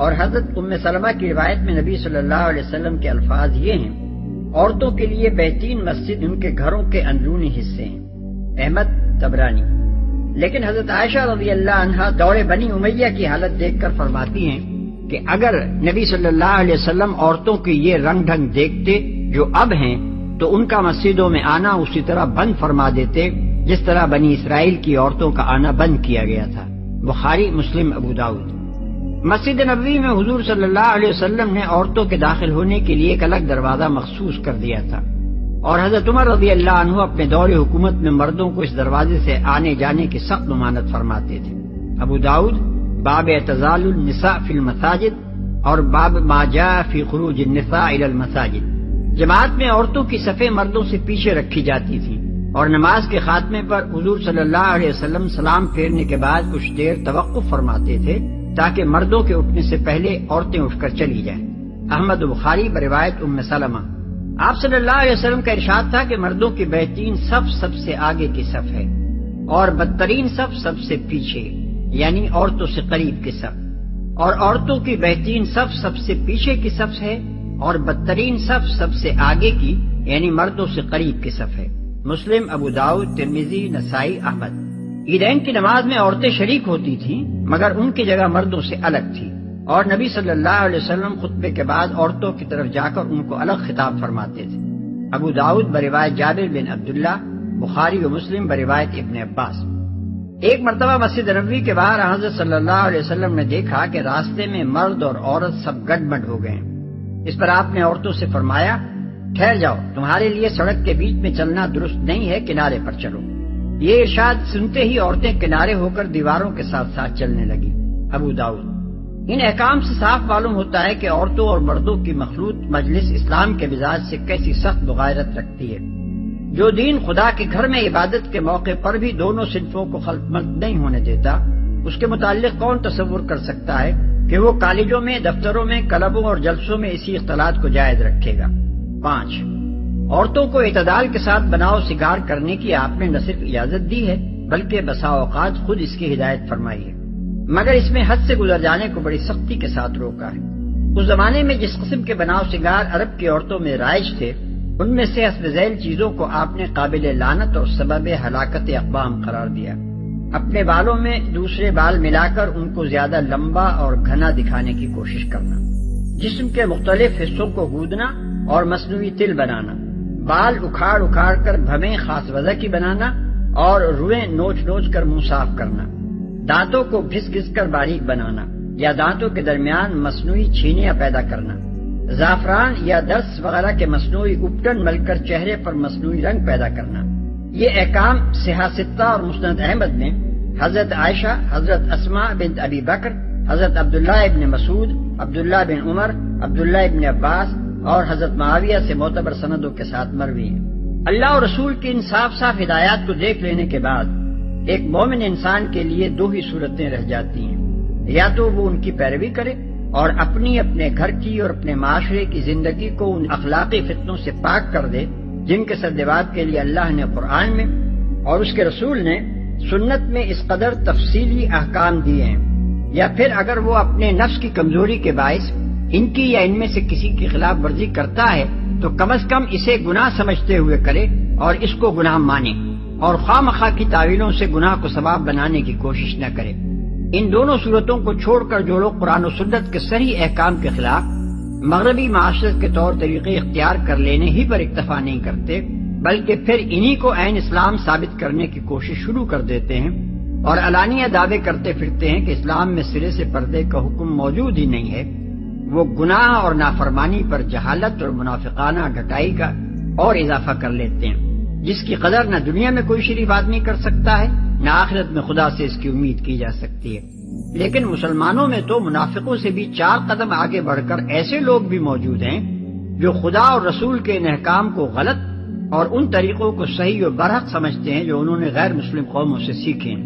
اور حضرت ام سلمہ کی روایت میں نبی صلی اللہ علیہ وسلم کے الفاظ یہ ہیں عورتوں کے لیے بہترین مسجد ان کے گھروں کے اندرونی حصے ہیں، احمد طبرانی۔ لیکن حضرت عائشہ رضی اللہ عنہا دور بنی امیہ کی حالت دیکھ کر فرماتی ہیں کہ اگر نبی صلی اللہ علیہ وسلم عورتوں کی یہ رنگ ڈھنگ دیکھتے جو اب ہیں تو ان کا مسجدوں میں آنا اسی طرح بند فرما دیتے جس طرح بنی اسرائیل کی عورتوں کا آنا بند کیا گیا تھا۔ بخاری، مسلم، ابو داؤد۔ مسجد نبوی میں حضور صلی اللہ علیہ وسلم نے عورتوں کے داخل ہونے کے لیے ایک الگ دروازہ مخصوص کر دیا تھا، اور حضرت عمر رضی اللہ عنہ اپنے دور حکومت میں مردوں کو اس دروازے سے آنے جانے کی سخت ممانعت فرماتے تھے۔ ابو داؤد باب اعتزال النساء فی المساجد اور باب ما جاء فی خروج النساء الی المساجد۔ جماعت میں عورتوں کی صفیں مردوں سے پیچھے رکھی جاتی تھیں، اور نماز کے خاتمے پر حضور صلی اللہ علیہ وسلم سلام پھیرنے کے بعد کچھ دیر توقف فرماتے تھے تاکہ مردوں کے اٹھنے سے پہلے عورتیں اٹھ کر چلی جائیں۔ احمد و بخاری بروایت ام سلمہ۔ آپ صلی اللہ علیہ وسلم کا ارشاد تھا کہ مردوں کی بہترین صف سب سے آگے کی صف ہے اور بدترین صف سب سے پیچھے، یعنی عورتوں سے قریب کی صف، اور عورتوں کی بہترین صف سب سے پیچھے کی صف ہے اور بدترین صف سب سے آگے کی، یعنی مردوں سے قریب کی صف ہے۔ مسلم، ابو داؤد، ترمذی، نسائی، احمد۔ عیدین کی نماز میں عورتیں شریک ہوتی تھیں مگر ان کی جگہ مردوں سے الگ تھی، اور نبی صلی اللہ علیہ وسلم خطبے کے بعد عورتوں کی طرف جا کر ان کو الگ خطاب فرماتے تھے۔ ابو داؤد بروایت جابر بن عبداللہ، بخاری و مسلم بروایت ابن عباس۔ ایک مرتبہ مسجد نبوی کے باہر حضرت صلی اللہ علیہ وسلم نے دیکھا کہ راستے میں مرد اور عورت سب گڈمڈ ہو گئے۔ اس پر آپ نے عورتوں سے فرمایا، ٹھہر جاؤ، تمہارے لیے سڑک کے بیچ میں چلنا درست نہیں ہے، کنارے پر چلو۔ یہ ارشاد سنتے ہی عورتیں کنارے ہو کر دیواروں کے ساتھ ساتھ چلنے لگی۔ ابو داؤد۔ ان احکام سے صاف معلوم ہوتا ہے کہ عورتوں اور مردوں کی مخلوط مجلس اسلام کے مزاج سے کیسی سخت مغایرت رکھتی ہے۔ جو دین خدا کے گھر میں عبادت کے موقع پر بھی دونوں صنفوں کو خلطملط نہیں ہونے دیتا، اس کے متعلق کون تصور کر سکتا ہے کہ وہ کالجوں میں، دفتروں میں، کلبوں اور جلسوں میں اسی اختلاط کو جائز رکھے گا۔ 5، عورتوں کو اعتدال کے ساتھ بناؤ سگار کرنے کی آپ نے نہ صرف اجازت دی ہے بلکہ بسا اوقات خود اس کی ہدایت فرمائی ہے، مگر اس میں حد سے گزر جانے کو بڑی سختی کے ساتھ روکا ہے۔ اس زمانے میں جس قسم کے بناؤ سگار عرب کی عورتوں میں رائج تھے، ان میں سے حسب ذیل چیزوں کو آپ نے قابل لعنت اور سبب ہلاکت اقوام قرار دیا۔ اپنے بالوں میں دوسرے بال ملا کر ان کو زیادہ لمبا اور گھنا دکھانے کی کوشش کرنا، جسم کے مختلف حصوں کو گودنا اور مصنوعی تل بنانا، بال اکھاڑ اکھاڑ کر بھویں خاص وضع کی بنانا اور روئیں نوچ نوچ کر منہ صاف کرنا، دانتوں کو گھس گھس کر باریک بنانا یا دانتوں کے درمیان مصنوعی چھینیاں پیدا کرنا، زعفران یا درس وغیرہ کے مصنوعی اپٹن مل کر چہرے پر مصنوعی رنگ پیدا کرنا۔ یہ احکام صحیح ستہ اور مسند احمد میں حضرت عائشہ، حضرت اسماء بنت ابی بکر، حضرت عبداللہ ابن مسعود، عبداللہ بن عمر، عبداللہ ابن عباس اور حضرت معاویہ سے معتبر سندوں کے ساتھ مروی ہیں۔ اللہ اور رسول کی ان صاف صاف ہدایات کو دیکھ لینے کے بعد ایک مومن انسان کے لیے دو ہی صورتیں رہ جاتی ہیں، یا تو وہ ان کی پیروی کرے اور اپنے گھر کی اور اپنے معاشرے کی زندگی کو ان اخلاقی فتنوں سے پاک کر دے جن کے سدبات کے لیے اللہ نے قرآن میں اور اس کے رسول نے سنت میں اس قدر تفصیلی احکام دیے ہیں، یا پھر اگر وہ اپنے نفس کی کمزوری کے باعث ان کی یا ان میں سے کسی کی خلاف ورزی کرتا ہے تو کم از کم اسے گناہ سمجھتے ہوئے کرے اور اس کو گناہ مانے، اور خواہ مخواہ کی تعویلوں سے گناہ کو ثواب بنانے کی کوشش نہ کرے۔ ان دونوں صورتوں کو چھوڑ کر جو لوگ قرآن و سنت کے صحیح احکام کے خلاف مغربی معاشرت کے طور طریقے اختیار کر لینے ہی پر اکتفا نہیں کرتے بلکہ پھر انہی کو عین اسلام ثابت کرنے کی کوشش شروع کر دیتے ہیں اور علانیہ دعوے کرتے پھرتے ہیں کہ اسلام میں سرے سے پردے کا حکم موجود ہی نہیں ہے، وہ گناہ اور نافرمانی پر جہالت اور منافقانہ ڈھٹائی کا اور اضافہ کر لیتے ہیں، جس کی قدر نہ دنیا میں کوئی شریف آدمی کر سکتا ہے نہ آخرت میں خدا سے اس کی امید کی جا سکتی ہے۔ لیکن مسلمانوں میں تو منافقوں سے بھی 4 قدم آگے بڑھ کر ایسے لوگ بھی موجود ہیں جو خدا اور رسول کے ان احکام کو غلط اور ان طریقوں کو صحیح و برحق سمجھتے ہیں جو انہوں نے غیر مسلم قوموں سے سیکھے ہیں۔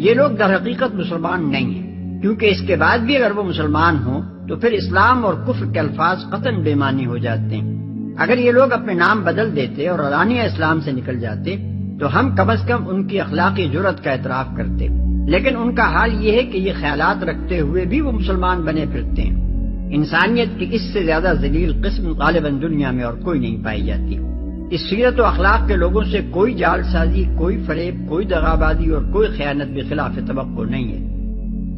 یہ لوگ در حقیقت مسلمان نہیں ہیں، کیونکہ اس کے بعد بھی اگر وہ مسلمان ہوں تو پھر اسلام اور کفر کے الفاظ قطعاً بے معنی ہو جاتے ہیں۔ اگر یہ لوگ اپنے نام بدل دیتے اور علانیہ اسلام سے نکل جاتے تو ہم کم از کم ان کی اخلاقی جرأت کا اعتراف کرتے، لیکن ان کا حال یہ ہے کہ یہ خیالات رکھتے ہوئے بھی وہ مسلمان بنے پھرتے ہیں۔ انسانیت کی اس سے زیادہ ذلیل قسم غالباً دنیا میں اور کوئی نہیں پائی جاتی۔ اس سیرت و اخلاق کے لوگوں سے کوئی جال سازی، کوئی فریب، کوئی دغابازی اور کوئی خیانت بھی خلاف توقع نہیں ہے۔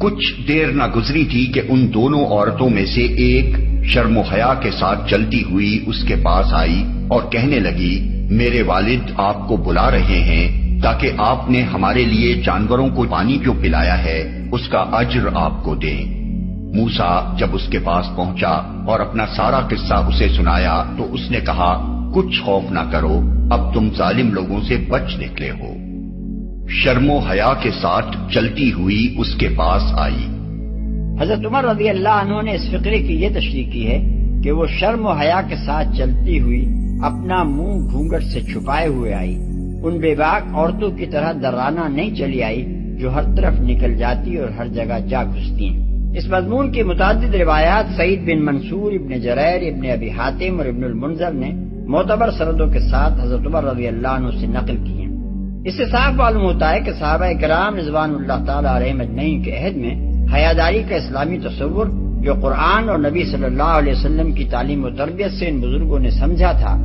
کچھ دیر نہ گزری تھی کہ ان دونوں عورتوں میں سے ایک شرم و حیا کے ساتھ چلتی ہوئی اس کے پاس آئی اور کہنے لگی، میرے والد آپ کو بلا رہے ہیں تاکہ آپ نے ہمارے لیے جانوروں کو پانی جو پلایا ہے اس کا اجر آپ کو دیں۔ موسیٰ جب اس کے پاس پہنچا اور اپنا سارا قصہ اسے سنایا تو اس نے کہا، کچھ خوف نہ کرو، اب تم ظالم لوگوں سے بچ نکلے ہو۔ شرم و حیا کے ساتھ چلتی ہوئی اس کے پاس آئی۔ حضرت عمر رضی اللہ عنہ نے اس فقرے کی یہ تشریح کی ہے کہ وہ شرم و حیا کے ساتھ چلتی ہوئی اپنا منہ گھونگھٹ سے چھپائے ہوئے آئی، ان بے باک عورتوں کی طرح درانہ نہیں چلی آئی جو ہر طرف نکل جاتی اور ہر جگہ جا گھستی ہیں۔ اس مضمون کی متعدد روایات سعید بن منصور، ابن جریر، ابن ابی حاتم اور ابن المنذر نے معتبر سندوں کے ساتھ حضرت عمر رضی اللہ عنہ سے نقل کی ہیں۔ اس سے صاف معلوم ہوتا ہے کہ صحابہ کرام رضوان اللہ تعالی علیہم اجمعین کے عہد میں حیاداری کا اسلامی تصور جو قرآن اور نبی صلی اللہ علیہ وسلم کی تعلیم و تربیت سے ان بزرگوں نے سمجھا تھا،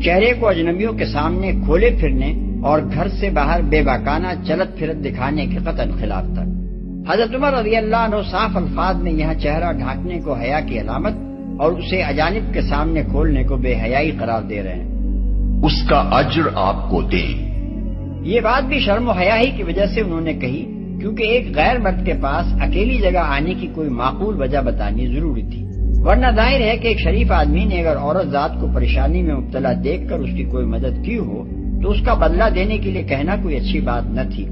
چہرے کو اجنبیوں کے سامنے کھولے پھرنے اور گھر سے باہر بے باکانہ چلت پھرت دکھانے کے قطعاً خلاف تھا۔ حضرت عمر رضی اللہ عنہ صاف الفاظ میں یہاں چہرہ ڈھانکنے کو حیا کی علامت اور اسے اجانب کے سامنے کھولنے کو بے حیائی قرار دے رہے ہیں۔ اس کا اجر آپ کو دیں۔ یہ بات بھی شرم و حیا ہی کی وجہ سے انہوں نے کہی، کیونکہ ایک غیر مرد کے پاس اکیلی جگہ آنے کی کوئی معقول وجہ بتانی ضروری تھی، ورنہ ظاہر ہے کہ ایک شریف آدمی نے اگر عورت ذات کو پریشانی میں مبتلا دیکھ کر اس کی کوئی مدد کی ہو تو اس کا بدلہ دینے کے لیے کہنا کوئی اچھی بات نہ تھی،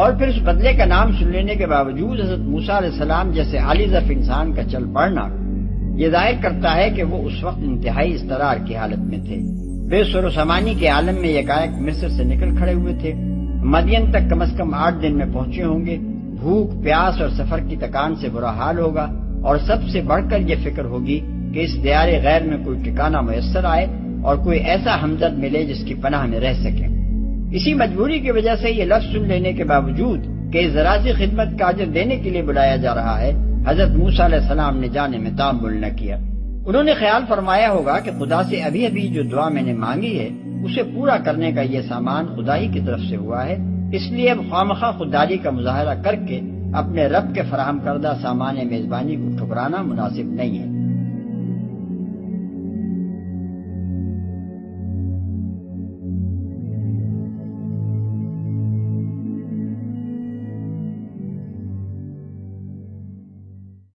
اور پھر اس بدلے کا نام سن لینے کے باوجود حضرت موسیٰ علیہ السلام جیسے عالی ظرف انسان کا چل پڑنا یہ ظاہر کرتا ہے کہ وہ اس وقت انتہائی اضطرار کی حالت میں تھے، بے سر و سامانی کے عالم میں یکایک مصر سے نکل کھڑے ہوئے تھے، مدین تک کم از کم 8 دن میں پہنچے ہوں گے، بھوک پیاس اور سفر کی تکان سے برا حال ہوگا، اور سب سے بڑھ کر یہ فکر ہوگی کہ اس دیار غیر میں کوئی ٹھکانہ میسر آئے اور کوئی ایسا ہمدرد ملے جس کی پناہ میں رہ سکے۔ اسی مجبوری کی وجہ سے یہ لفظ سن لینے کے باوجود کہ اس ذرا سی خدمت کا اجر دینے کے لیے بلایا جا رہا ہے، حضرت موسیٰ علیہ السلام نے جانے میں تامل نہ کیا۔ انہوں نے خیال فرمایا ہوگا کہ خدا سے ابھی جو دعا میں نے مانگی ہے اسے پورا کرنے کا یہ سامان خدا ہی کی طرف سے ہوا ہے، اس لیے اب خوامخواہ خودداری کا مظاہرہ کر کے اپنے رب کے فراہم کردہ سامان میزبانی کو ٹھکرانا مناسب نہیں ہے۔